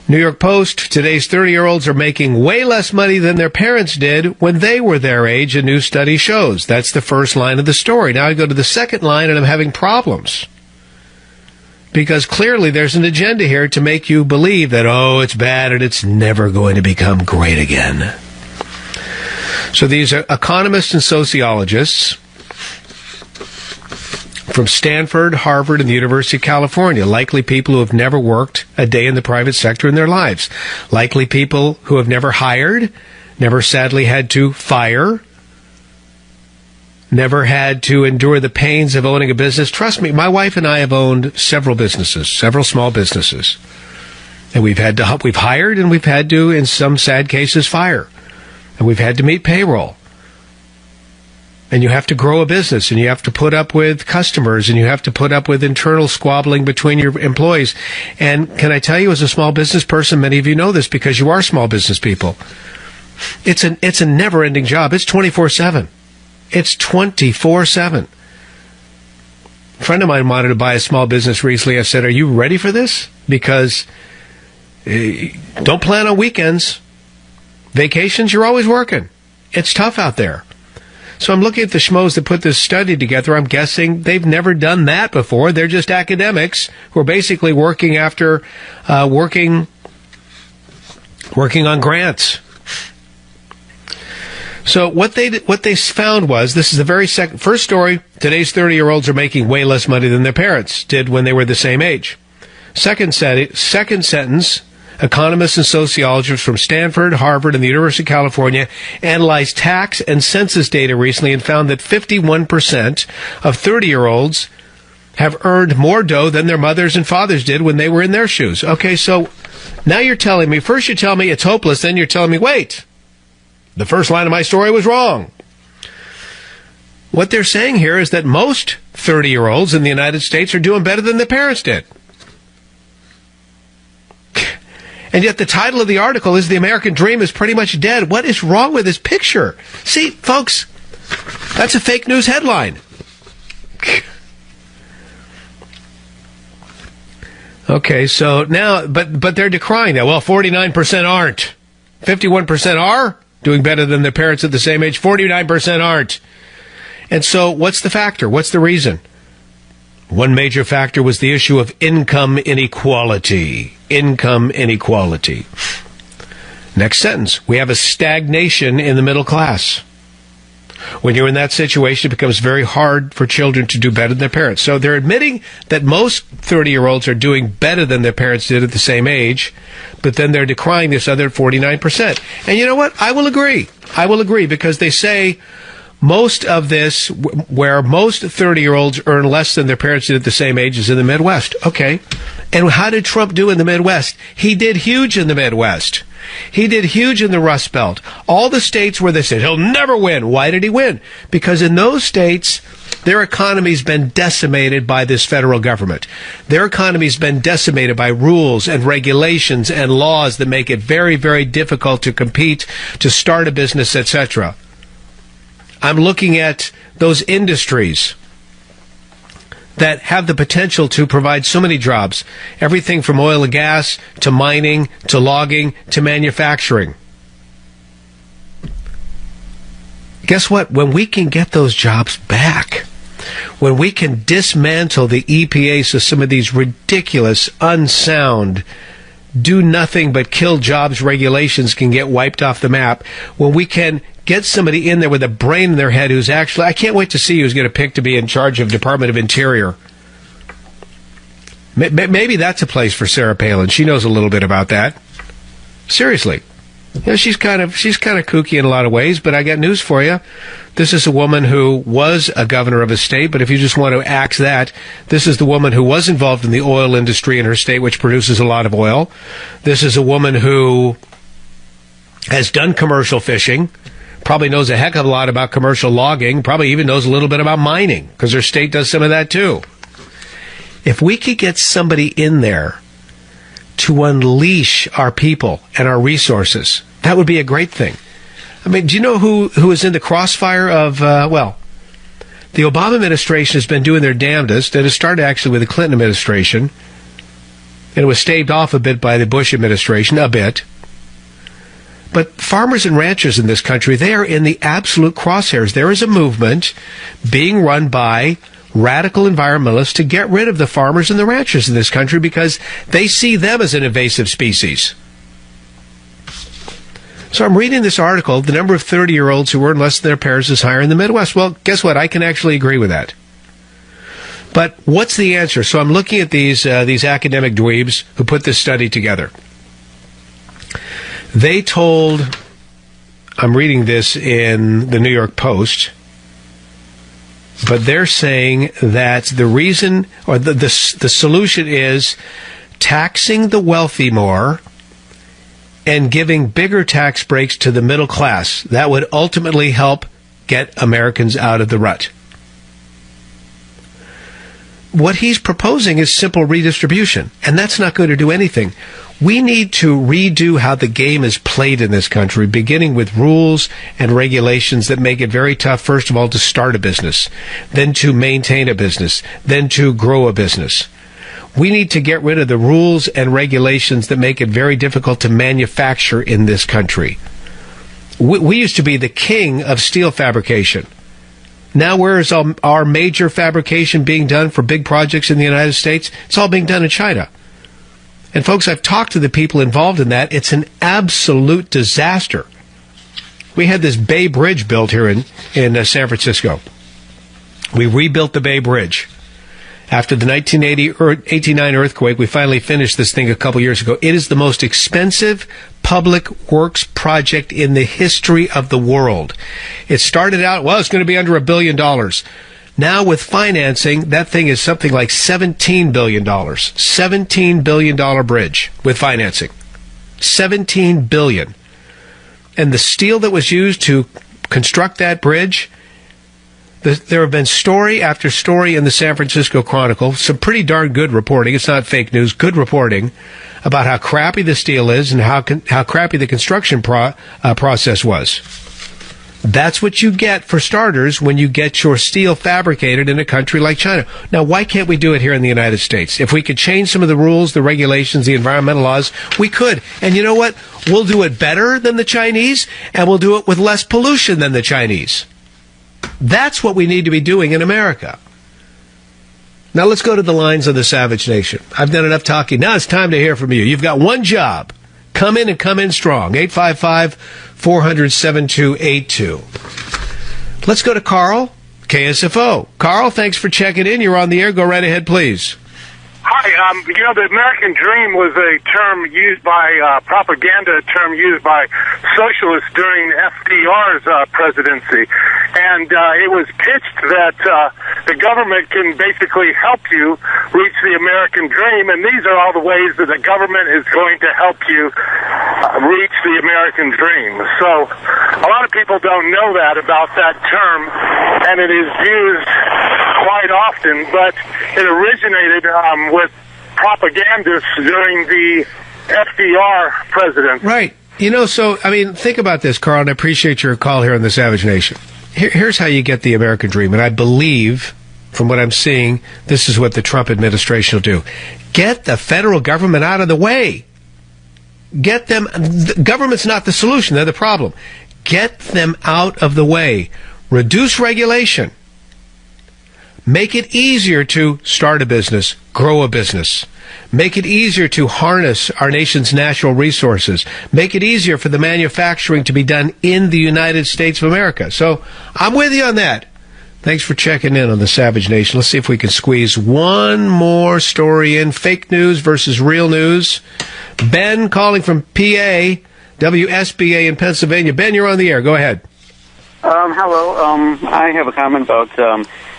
New York Post, today's 30-year-olds are making way less money than their parents did when they were their age, a new study shows. That's the first line of the story. Now I go to the second line, and I'm having problems. Because clearly there's an agenda here to make you believe that, oh, it's bad and it's never going to become great again. So these are economists and sociologists from Stanford, Harvard, and the University of California. Likely people who have never worked a day in the private sector in their lives. Likely people who have never hired, never sadly had to fire, never had to endure the pains of owning a business. Trust me, my wife and I have owned several businesses, several small businesses. And we've hired and we've had to, in some sad cases, fire. And we've had to meet payroll. And you have to grow a business, and you have to put up with customers, and you have to put up with internal squabbling between your employees. And can I tell you, as a small business person, many of you know this because you are small business people, it's a never-ending job. It's 24/7. It's 24/7. A friend of mine wanted to buy a small business recently. I said, are you ready for this? Because don't plan on weekends. Vacations, you're always working. It's tough out there. So I'm looking at the schmoes that put this study together. I'm guessing they've never done that before. They're just academics who are basically working after working on grants. So what they found was, this is the very first story, today's 30-year-olds are making way less money than their parents did when they were the same age. Second sentence, Economists and sociologists from Stanford, Harvard, and the University of California analyzed tax and census data recently and found that 51% of 30-year-olds have earned more dough than their mothers and fathers did when they were in their shoes. Okay, so now you're telling me, first you tell me it's hopeless, then you're telling me, wait, the first line of my story was wrong. What they're saying here is that most 30-year-olds in the United States are doing better than their parents did. And yet the title of the article is "The American Dream is Pretty Much Dead." What is wrong with this picture? See, folks, that's a fake news headline. Okay, so now, but they're decrying that. Well, 49% aren't. 51% are doing better than their parents at the same age. 49% aren't. And so what's the factor? What's the reason? One major factor was the issue of income inequality. Income inequality. Next sentence. We have a stagnation in the middle class. When you're in that situation, it becomes very hard for children to do better than their parents. So they're admitting that most 30-year-olds are doing better than their parents did at the same age, but then they're decrying this other 49%. And you know what? I will agree. I will agree, because they say most of this, where most 30-year-olds earn less than their parents did at the same age, is in the Midwest. Okay. And how did Trump do in the Midwest? He did huge in the Midwest. He did huge in the Rust Belt. All the states where they said he'll never win. Why did he win? Because in those states, their economy's been decimated by this federal government. Their economy's been decimated by rules and regulations and laws that make it very, very difficult to compete, to start a business, etc. I'm looking at those industries that have the potential to provide so many jobs. Everything from oil and gas, to mining, to logging, to manufacturing. Guess what? When we can get those jobs back, when we can dismantle the EPA so some of these ridiculous, unsound, do nothing but kill jobs regulations can get wiped off the map, when we can get somebody in there with a brain in their head who's actually, I can't wait to see who's going to pick to be in charge of Department of Interior. Maybe that's a place for Sarah Palin. She knows a little bit about that. Seriously. You know, she's kind of kooky in a lot of ways, but I got news for you. This is a woman who was a governor of a state, but if you just want to axe that, this is the woman who was involved in the oil industry in her state, which produces a lot of oil. This is a woman who has done commercial fishing, probably knows a heck of a lot about commercial logging, probably even knows a little bit about mining, because her state does some of that too. If we could get somebody in there to unleash our people and our resources, that would be a great thing. I mean, do you know who is in the crossfire of, the Obama administration has been doing their damnedest, and it started actually with the Clinton administration, and it was staved off a bit by the Bush administration, a bit. But farmers and ranchers in this country, they are in the absolute crosshairs. There is a movement being run by radical environmentalists to get rid of the farmers and the ranchers in this country because they see them as an invasive species. So I'm reading this article. The number of 30-year-olds who earn less than their parents is higher in the Midwest. Well, guess what? I can actually agree with that. But what's the answer? So I'm looking at these academic dweebs who put this study together. They told, I'm reading this in the New York Post, but they're saying that the reason, or the solution is taxing the wealthy more and giving bigger tax breaks to the middle class. That would ultimately help get Americans out of the rut. What he's proposing is simple redistribution, and that's not going to do anything. We need to redo how the game is played in this country, beginning with rules and regulations that make it very tough, first of all, to start a business, then to maintain a business, then to grow a business. We need to get rid of the rules and regulations that make it very difficult to manufacture in this country. We used to be the king of steel fabrication. Now where is our major fabrication being done for big projects in the United States? It's all being done in China. And folks, I've talked to the people involved in that. It's an absolute disaster. We had this Bay Bridge built here in San Francisco. We rebuilt the Bay Bridge. After the 1989 earthquake, we finally finished this thing a couple years ago. It is the most expensive public works project in the history of the world. It started out, it's going to be under $1 billion. Now with financing, that thing is something like $17 billion. $17 billion bridge with financing. $17 billion. And the steel that was used to construct that bridge, there have been story after story in the San Francisco Chronicle, some pretty darn good reporting, it's not fake news, good reporting, about how crappy the steel is and how crappy the construction process was. That's what you get, for starters, when you get your steel fabricated in a country like China. Now, why can't we do it here in the United States? If we could change some of the rules, the regulations, the environmental laws, we could. And you know what? We'll do it better than the Chinese, and we'll do it with less pollution than the Chinese. That's what we need to be doing in America. Now let's go to the lines of the Savage Nation. I've done enough talking. Now it's time to hear from you. You've got one job. Come in and come in strong. 855-400-7282. Let's go to Carl, KSFO. Carl, thanks for checking in. You're on the air. Go right ahead, please. Hi. The American dream was a term used by, propaganda term used by socialists during FDR's presidency. And it was pitched that the government can basically help you reach the American dream, and these are all the ways that the government is going to help you reach the American dream. So a lot of people don't know that about that term, and it is used quite often, but it originated with propagandists during the FDR presidency. Right. Think about this, Carl, and I appreciate your call here on the Savage Nation. Here's how you get the American dream, and I believe, from what I'm seeing, this is what the Trump administration will do. Get the federal government out of the way. Get them. The government's not the solution. They're the problem. Get them out of the way. Reduce regulation. Make it easier to start a business, grow a business. Make it easier to harness our nation's natural resources. Make it easier for the manufacturing to be done in the United States of America. So I'm with you on that. Thanks for checking in on the Savage Nation. Let's see if we can squeeze one more story in. Fake news versus real news. Ben calling from PA, WSBA in Pennsylvania. Ben, you're on the air. Go ahead. Hello. I have a comment about...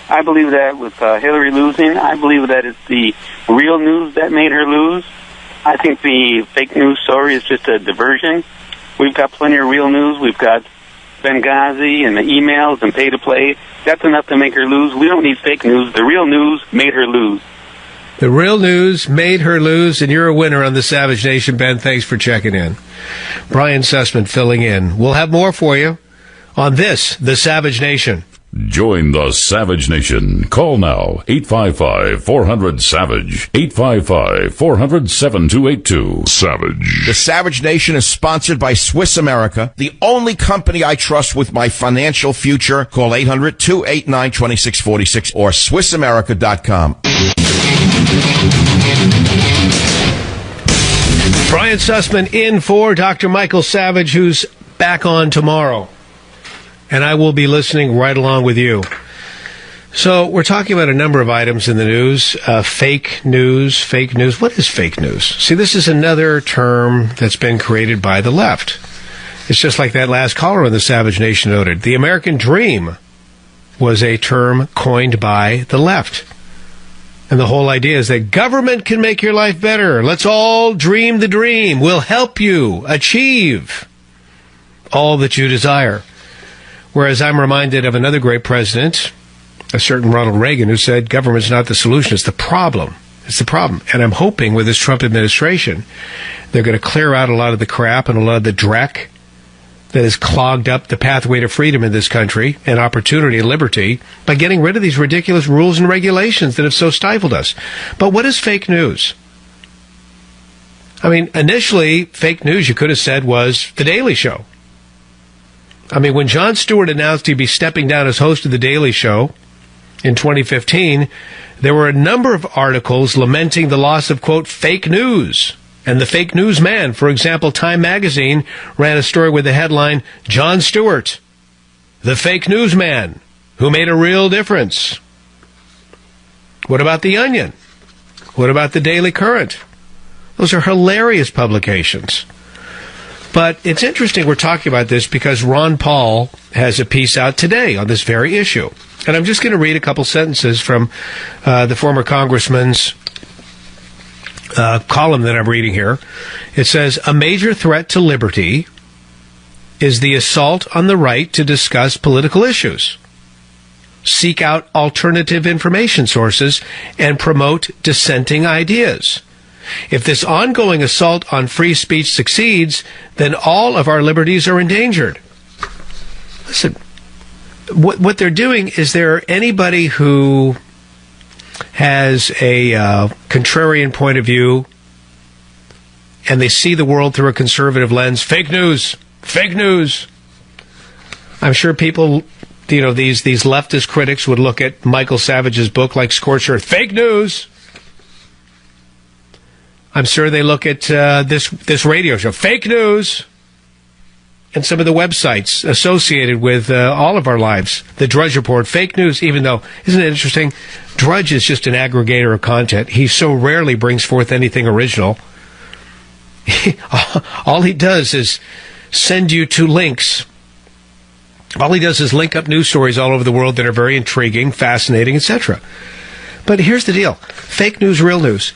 I believe that with Hillary losing, I believe that it's the real news that made her lose. I think the fake news story is just a diversion. We've got plenty of real news. We've got Benghazi and the emails and pay to play. That's enough to make her lose. We don't need fake news. The real news made her lose. The real news made her lose, and you're a winner on the Savage Nation, Ben. Thanks for checking in. Brian Sussman filling in. We'll have more for you on this, the Savage Nation. Join the Savage Nation. Call now, 855-400-SAVAGE, 855-400-7282. Savage. The Savage Nation is sponsored by Swiss America, the only company I trust with my financial future. Call 800-289-2646 or SwissAmerica.com. Brian Sussman in for Dr. Michael Savage, who's back on tomorrow. And I will be listening right along with you. So we're talking about a number of items in the news. Fake news. What is fake news? See, this is another term that's been created by the left. It's just like that last caller on the Savage Nation noted. The American dream was a term coined by the left. And the whole idea is that government can make your life better. Let's all dream the dream. We'll help you achieve all that you desire. Whereas I'm reminded of another great president, a certain Ronald Reagan, who said government's not the solution, it's the problem. It's the problem. And I'm hoping with this Trump administration, they're going to clear out a lot of the crap and a lot of the dreck that has clogged up the pathway to freedom in this country and opportunity and liberty by getting rid of these ridiculous rules and regulations that have so stifled us. But what is fake news? I mean, initially, fake news, you could have said, was The Daily Show. I mean, when Jon Stewart announced he'd be stepping down as host of The Daily Show in 2015, there were a number of articles lamenting the loss of, quote, fake news. And the fake news man, for example, Time Magazine ran a story with the headline, Jon Stewart, the fake news man who made a real difference. What about The Onion? What about the Daily Current? Those are hilarious publications. But it's interesting we're talking about this because Ron Paul has a piece out today on this very issue. And I'm just going to read a couple sentences from the former congressman's column that I'm reading here. It says, a major threat to liberty is the assault on the right to discuss political issues, seek out alternative information sources, and promote dissenting ideas. If this ongoing assault on free speech succeeds, then all of our liberties are endangered. Listen, what they're doing is anybody who has a contrarian point of view and they see the world through a conservative lens, fake news. I'm sure people, these leftist critics would look at Michael Savage's book like scorched earth. Fake news. I'm sure they look at this radio show. Fake news. And some of the websites associated with all of our lives. The Drudge Report, fake news, even though, isn't it interesting? Drudge is just an aggregator of content. He so rarely brings forth anything original. All he does is send you to links. All he does is link up news stories all over the world that are very intriguing, fascinating, etc. But here's the deal. Fake news, real news.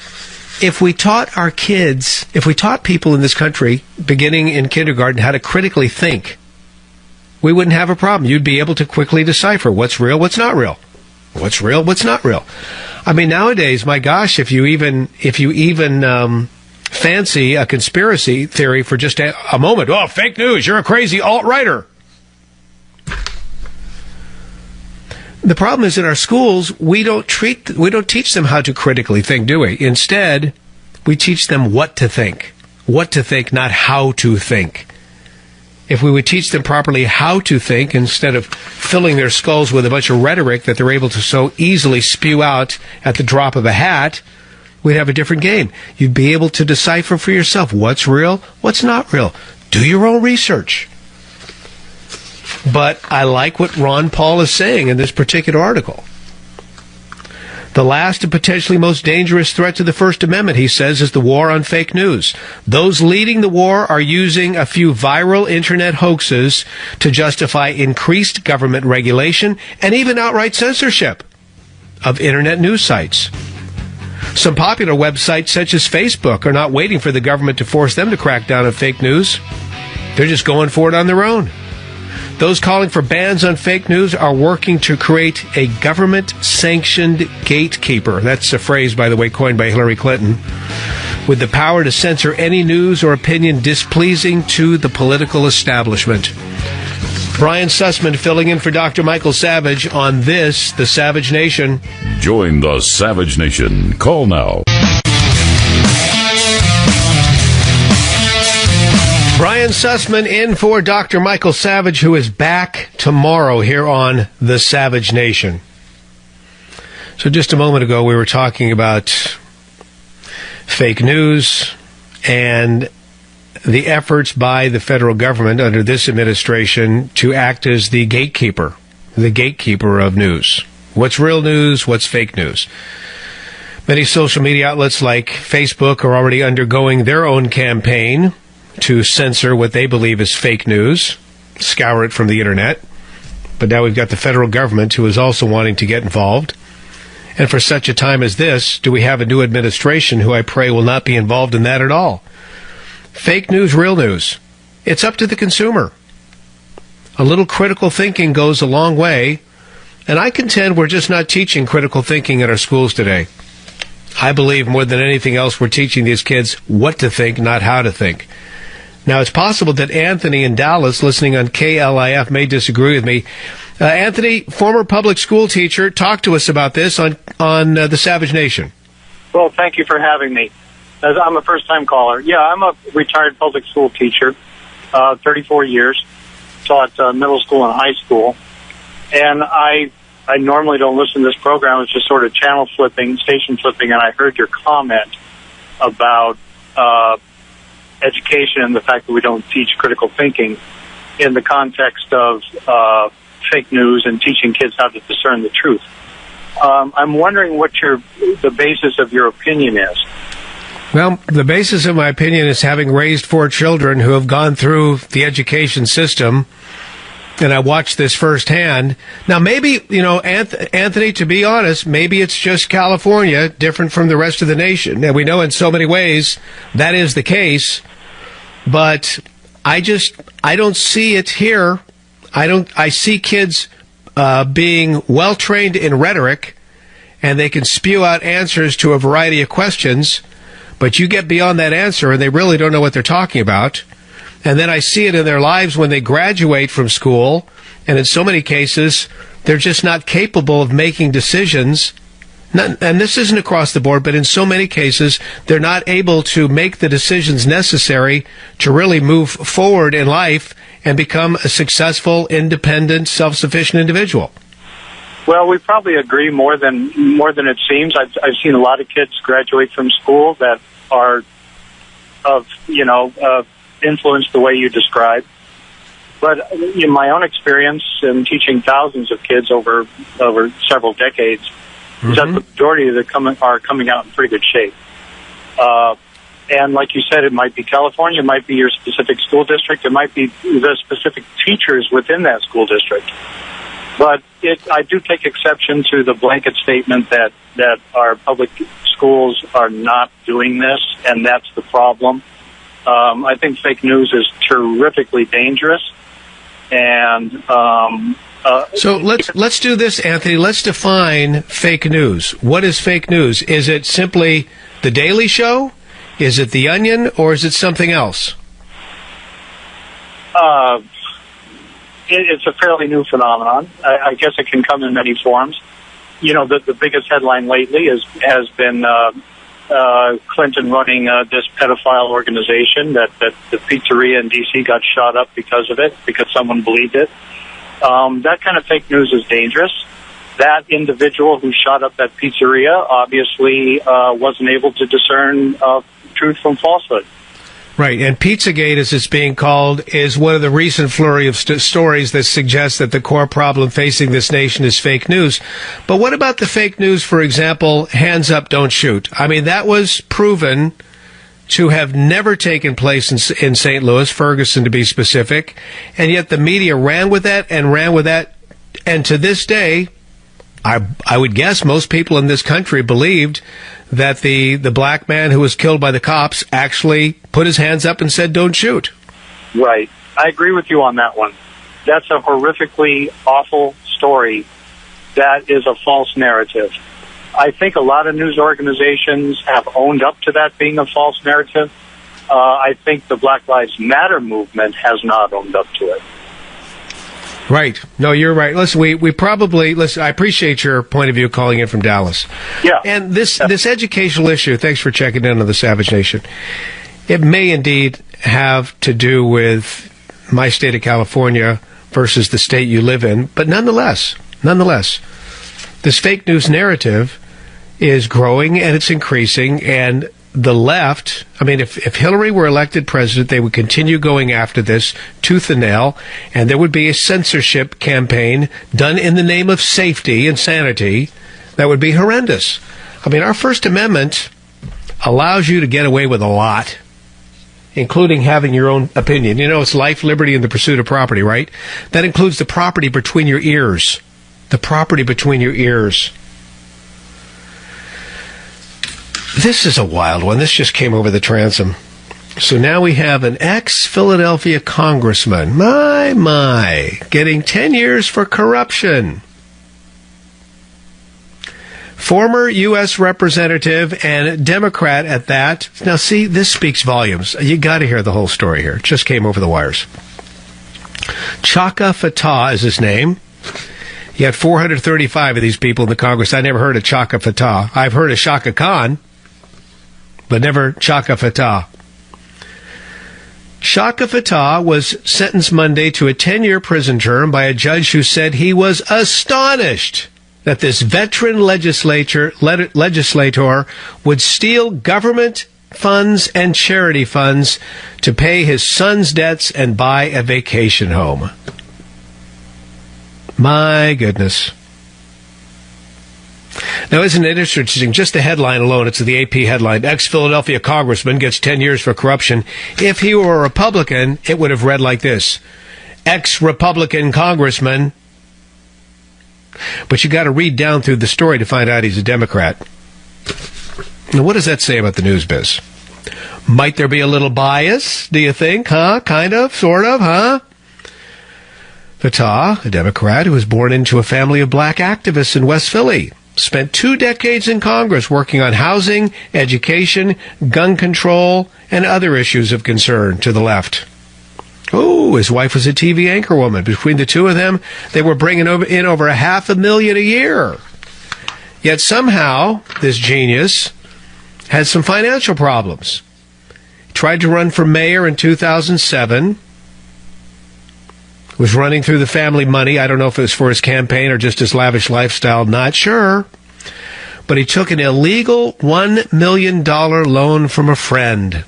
If we taught our kids, if we taught people in this country, beginning in kindergarten, how to critically think, we wouldn't have a problem. You'd be able to quickly decipher what's real, what's not real. What's real, what's not real. I mean, nowadays, my gosh, if you even fancy a conspiracy theory for just a moment, oh, fake news, you're a crazy alt-righter. The problem is in our schools, we don't teach them how to critically think, do we? Instead, we teach them what to think. What to think, not how to think. If we would teach them properly how to think, instead of filling their skulls with a bunch of rhetoric that they're able to so easily spew out at the drop of a hat, we'd have a different game. You'd be able to decipher for yourself what's real, what's not real. Do your own research. But I like what Ron Paul is saying in this particular article. The last and potentially most dangerous threat to the First Amendment, he says, is the war on fake news. Those leading the war are using a few viral internet hoaxes to justify increased government regulation and even outright censorship of internet news sites. Some popular websites, such as Facebook, are not waiting for the government to force them to crack down on fake news. They're just going for it on their own. Those calling for bans on fake news are working to create a government-sanctioned gatekeeper. That's a phrase, by the way, coined by Hillary Clinton, with the power to censor any news or opinion displeasing to the political establishment. Brian Sussman filling in for Dr. Michael Savage on this, The Savage Nation. Join the Savage Nation. Call now. Brian Sussman in for Dr. Michael Savage, who is back tomorrow here on The Savage Nation. So just a moment ago, we were talking about fake news and the efforts by the federal government under this administration to act as the gatekeeper of news. What's real news? What's fake news? Many social media outlets like Facebook are already undergoing their own campaign to censor what they believe is fake news, scour it from the internet. But now we've got the federal government who is also wanting to get involved. And for such a time as this, do we have a new administration who I pray will not be involved in that at all? Fake news, real news. It's up to the consumer. A little critical thinking goes a long way, and I contend we're just not teaching critical thinking in our schools today. I believe more than anything else we're teaching these kids what to think, not how to think. Now, it's possible that Anthony in Dallas, listening on KLIF, may disagree with me. Anthony, former public school teacher, talk to us about this on the Savage Nation. Well, thank you for having me. As I'm a first-time caller. Yeah, I'm a retired public school teacher, 34 years, taught middle school and high school. And I normally don't listen to this program. It's just sort of channel flipping, station flipping, and I heard your comment about education and the fact that we don't teach critical thinking in the context of fake news and teaching kids how to discern the truth. I'm wondering what the basis of your opinion is. Well, the basis of my opinion is having raised 4 children who have gone through the education system, and I watched this firsthand. Now, maybe, Anthony, to be honest, maybe it's just California, different from the rest of the nation. And we know in so many ways that is the case, but I don't see it here. I see kids being well-trained in rhetoric, and they can spew out answers to a variety of questions, but you get beyond that answer, and they really don't know what they're talking about. And then I see it in their lives when they graduate from school, and in so many cases, they're just not capable of making decisions. And this isn't across the board, but in so many cases, they're not able to make the decisions necessary to really move forward in life and become a successful, independent, self-sufficient individual. Well, we probably agree more than it seems. I've seen a lot of kids graduate from school that are influenced the way you described. But in my own experience in teaching thousands of kids over several decades, is that the majority of them are coming out in pretty good shape. And like you said, it might be California, it might be your specific school district, it might be the specific teachers within that school district. But I do take exception to the blanket statement that our public schools are not doing this, and that's the problem. I think fake news is terrifically dangerous, and so let's do this, Anthony. Let's define fake news. What is fake news? Is it simply The Daily Show? Is it The Onion, or is it something else? It's a fairly new phenomenon. I guess it can come in many forms. The biggest headline lately has been Clinton running this pedophile organization that the pizzeria in D.C. got shot up because of it, because someone believed it. That kind of fake news is dangerous. That individual who shot up that pizzeria obviously wasn't able to discern truth from falsehood. Right, and Pizzagate, as it's being called, is one of the recent flurry of stories that suggests that the core problem facing this nation is fake news. But what about the fake news, for example, hands up, don't shoot? I mean, that was proven to have never taken place in St. Louis, Ferguson to be specific, and yet the media ran with that, and to this day, I would guess most people in this country believed that the black man who was killed by the cops actually put his hands up and said, don't shoot. Right. I agree with you on that one. That's a horrifically awful story. That is a false narrative. I think a lot of news organizations have owned up to that being a false narrative. I think the Black Lives Matter movement has not owned up to it. Right. No, you're right. Listen, we probably, I appreciate your point of view calling in from Dallas. Yeah. And this educational issue, thanks for checking in on the Savage Nation. It may indeed have to do with my state of California versus the state you live in, but nonetheless, this fake news narrative is growing and it's increasing, and the left, I mean, if Hillary were elected president, they would continue going after this tooth and nail, and there would be a censorship campaign done in the name of safety and sanity that would be horrendous. I mean, our First Amendment allows you to get away with a lot, including having your own opinion. It's life, liberty, and the pursuit of property, right? That includes the property between your ears. The property between your ears. This is a wild one. This just came over the transom. So now we have an ex-Philadelphia congressman, my, getting 10 years for corruption. Former U.S. representative and Democrat at that. Now, see, this speaks volumes. You got to hear the whole story here. It just came over the wires. Chaka Fattah is his name. You had 435 of these people in the Congress. I never heard of Chaka Fattah. I've heard of Shaka Khan, but never Chaka Fattah. Chaka Fattah was sentenced Monday to a 10-year prison term by a judge who said he was astonished that this veteran legislator would steal government funds and charity funds to pay his son's debts and buy a vacation home. My goodness. Now, isn't it interesting? Just the headline alone, it's the AP headline. Ex-Philadelphia congressman gets 10 years for corruption. If he were a Republican, it would have read like this. Ex-Republican congressman. But you got to read down through the story to find out he's a Democrat. Now, what does that say about the news biz? Might there be a little bias, do you think? Huh? Kind of? Sort of? Huh? Fatah, a Democrat who was born into a family of black activists in West Philly, spent 2 decades in Congress working on housing, education, gun control, and other issues of concern to the left. Oh, his wife was a TV anchorwoman. Between the two of them, they were bringing in over $500,000 a year. Yet somehow, this genius had some financial problems. He tried to run for mayor in 2007. Was running through the family money. I don't know if it was for his campaign or just his lavish lifestyle. Not sure. But he took an illegal $1 million loan from a friend.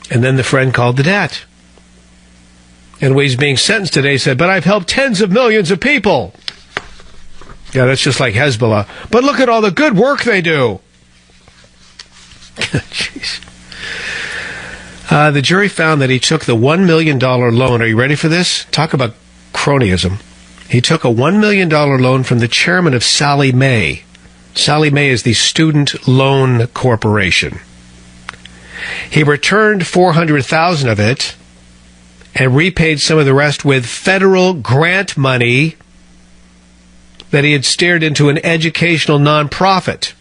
And then the friend called the debt. And when he's being sentenced today, he said, but I've helped tens of millions of people. Yeah, that's just like Hezbollah. But look at all the good work they do. Jeez. The jury found that he took the $1 million loan. Are you ready for this? Talk about cronyism. He took a $1 million loan from the chairman of Sallie Mae. Sallie Mae is the Student Loan Corporation. He returned $400,000 of it and repaid some of the rest with federal grant money that he had steered into an educational nonprofit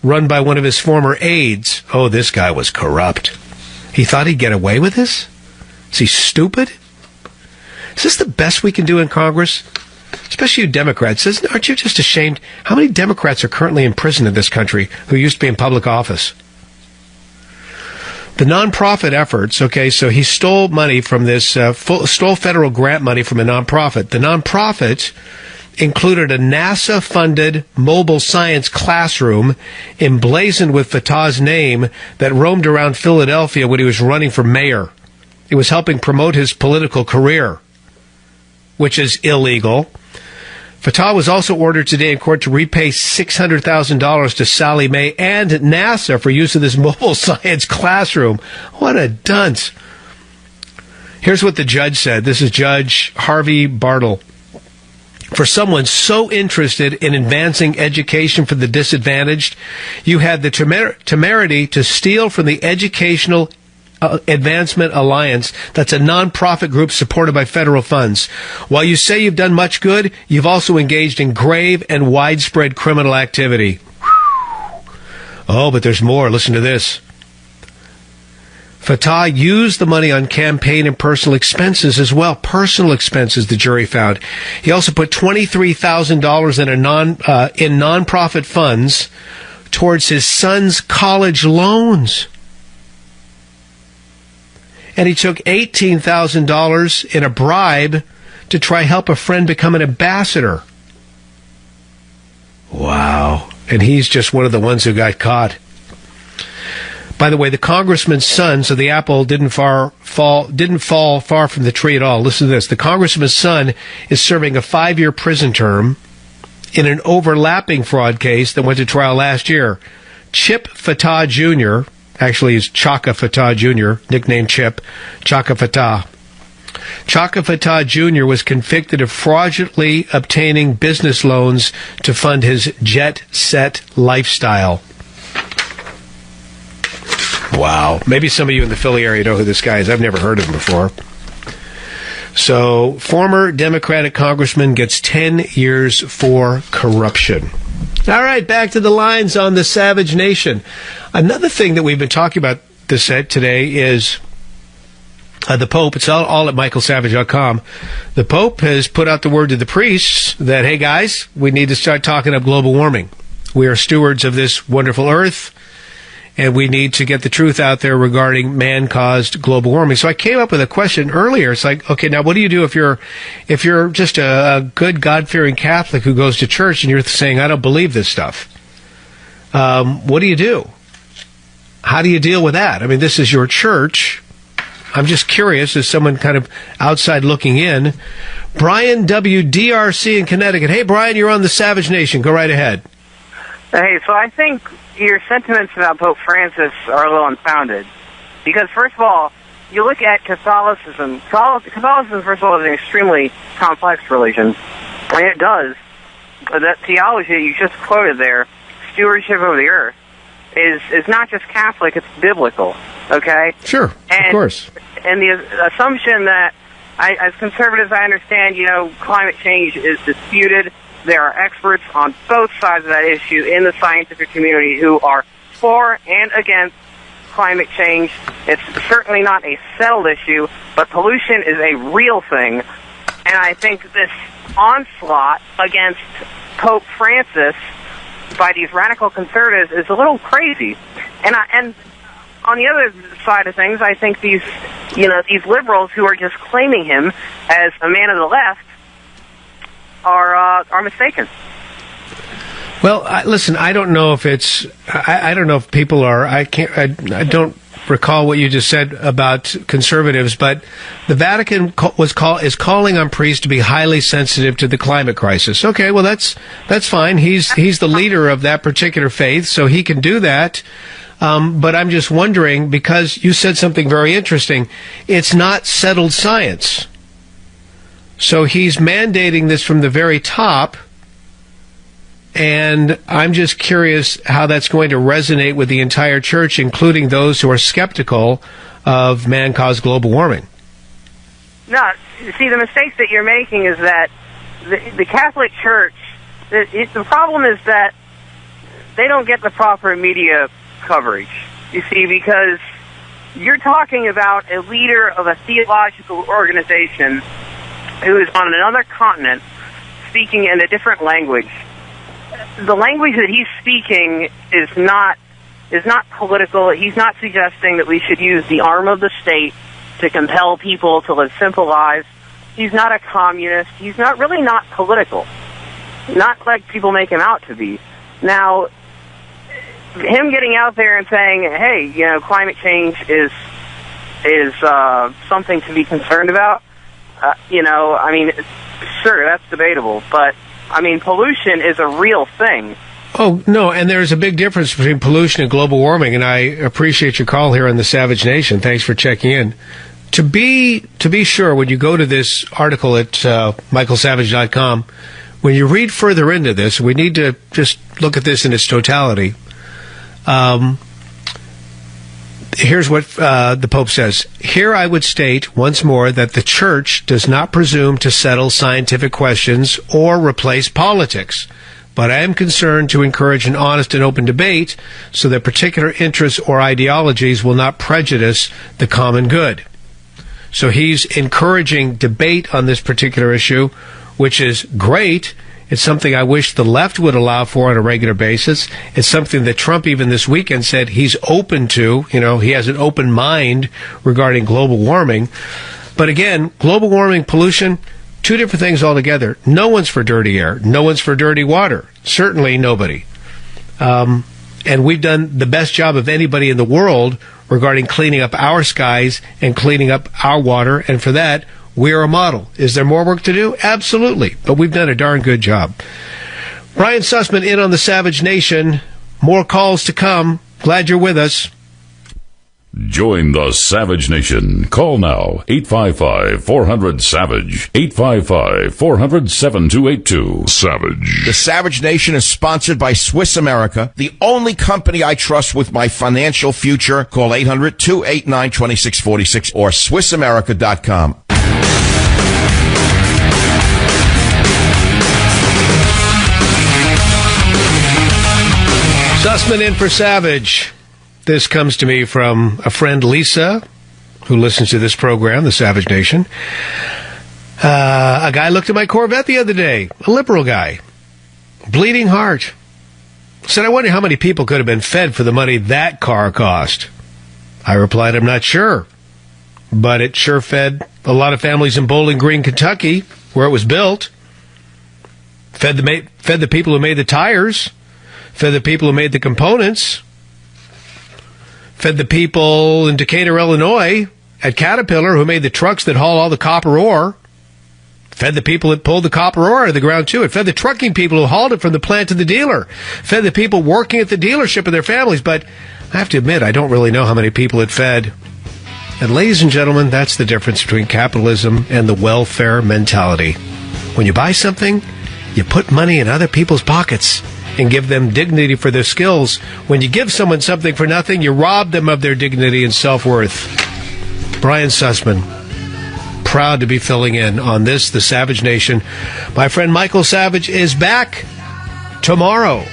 run by one of his former aides. Oh, this guy was corrupt. He thought he'd get away with this? Is he stupid? Is this the best we can do in Congress? Especially you Democrats. Aren't you just ashamed? How many Democrats are currently in prison in this country who used to be in public office? The nonprofit efforts, okay, so he stole money from this, stole federal grant money from a nonprofit. The nonprofit included a NASA-funded mobile science classroom emblazoned with Fatah's name that roamed around Philadelphia when he was running for mayor. It was helping promote his political career, which is illegal. Fatah was also ordered today in court to repay $600,000 to Sallie Mae and NASA for use of this mobile science classroom. What a dunce. Here's what the judge said. This is Judge Harvey Bartle. For someone so interested in advancing education for the disadvantaged, you had the temerity to steal from the Educational Advancement Alliance. That's a nonprofit group supported by federal funds. While you say you've done much good, you've also engaged in grave and widespread criminal activity. Oh, but there's more. Listen to this. Fatah used the money on campaign and personal expenses as well. Personal expenses, the jury found. He also put $23,000 in nonprofit funds towards his son's college loans. And he took $18,000 in a bribe to try help a friend become an ambassador. Wow. And he's just one of the ones who got caught. By the way, the congressman's son, so the apple didn't fall far from the tree at all. Listen to this. The congressman's son is serving a 5-year prison term in an overlapping fraud case that went to trial last year. Chip Fatah Jr., actually he's Chaka Fatah Jr., nicknamed Chip, Chaka Fatah. Chaka Fatah Jr. was convicted of fraudulently obtaining business loans to fund his jet-set lifestyle. Wow. Maybe some of you in the Philly area know who this guy is. I've never heard of him before. So, former Democratic congressman gets 10 years for corruption. All right, back to the lines on the Savage Nation. Another thing that we've been talking about this today is the Pope. It's all at michaelsavage.com. The Pope has put out the word to the priests that, hey, guys, we need to start talking up global warming. We are stewards of this wonderful earth, and we need to get the truth out there regarding man-caused global warming. So I came up with a question earlier. It's like, okay, now what do you do if you're just a good God-fearing Catholic who goes to church and you're saying, I don't believe this stuff? What do you do? How do you deal with that? I mean, this is your church. I'm just curious, as someone kind of outside looking in. Brian W., DRC in Connecticut. Hey, Brian, you're on the Savage Nation. Go right ahead. Hey, so I think your sentiments about Pope Francis are a little unfounded. Because, first of all, you look at Catholicism. Catholicism, first of all, is an extremely complex religion. And it does. That theology you just quoted there, stewardship over the earth, is not just Catholic, it's biblical. Okay? Sure, of course. And the assumption that, as conservatives, I understand, climate change is disputed. There are experts on both sides of that issue in the scientific community who are for and against climate change. It's certainly not a settled issue, but pollution is a real thing. And I think this onslaught against Pope Francis by these radical conservatives is a little crazy. And on the other side of things, I think these liberals who are just claiming him as a man of the left are mistaken. Well, listen, I don't know if it's. I don't know if people are. I don't recall what you just said about conservatives, but the Vatican is calling on priests to be highly sensitive to the climate crisis. Okay, well that's fine. He's the leader of that particular faith, so he can do that. But I'm just wondering, because you said something very interesting. It's not settled science. So he's mandating this from the very top. And I'm just curious how that's going to resonate with the entire church, including those who are skeptical of man-caused global warming. No, see, the mistake that you're making is that the Catholic Church, the problem is that they don't get the proper media coverage. You see, because you're talking about a leader of a theological organization who is on another continent speaking in a different language. The language that he's speaking is not political. He's not suggesting that we should use the arm of the state to compel people to live simple lives. He's not a communist. He's not political. Not like people make him out to be. Now, him getting out there and saying, hey, climate change is something to be concerned about, sure, that's debatable, but pollution is a real thing. Oh, no, and there's a big difference between pollution and global warming, and I appreciate your call here on the Savage Nation. Thanks for checking in. To be sure, when you go to this article at michaelsavage.com, when you read further into this, we need to just look at this in its totality. Here's what the Pope says. Here I would state once more that the Church does not presume to settle scientific questions or replace politics, but I am concerned to encourage an honest and open debate so that particular interests or ideologies will not prejudice the common good. So he's encouraging debate on this particular issue, which is great. It's something I wish the left would allow for on a regular basis. It's something that Trump even this weekend said he's open to. He has an open mind regarding global warming. But again, global warming, pollution, two different things altogether. No one's for dirty air. No one's for dirty water. Certainly nobody. And we've done the best job of anybody in the world regarding cleaning up our skies and cleaning up our water. And for that, we are a model. Is there more work to do? Absolutely. But we've done a darn good job. Brian Sussman in on the Savage Nation. More calls to come. Glad you're with us. Join the Savage Nation. Call now. 855-400-SAVAGE. 855-400-7282. Savage. The Savage Nation is sponsored by Swiss America, the only company I trust with my financial future. Call 800-289-2646 or SwissAmerica.com. Sussman in for Savage. This comes to me from a friend, Lisa, who listens to this program, The Savage Nation. A guy looked at my Corvette the other day, a liberal guy, bleeding heart. Said, I wonder how many people could have been fed for the money that car cost. I replied, I'm not sure. But it sure fed a lot of families in Bowling Green, Kentucky, where it was built. Fed the people who made the tires. Fed the people who made the components. Fed the people in Decatur, Illinois, at Caterpillar, who made the trucks that haul all the copper ore, fed the people that pulled the copper ore out of the ground, too. It fed the trucking people who hauled it from the plant to the dealer. Fed the people working at the dealership and their families. But I have to admit, I don't really know how many people it fed. And ladies and gentlemen, that's the difference between capitalism and the welfare mentality. When you buy something, you put money in other people's pockets and give them dignity for their skills. When you give someone something for nothing, you rob them of their dignity and self-worth. Brian Sussman, proud to be filling in on this, The Savage Nation. My friend Michael Savage is back tomorrow.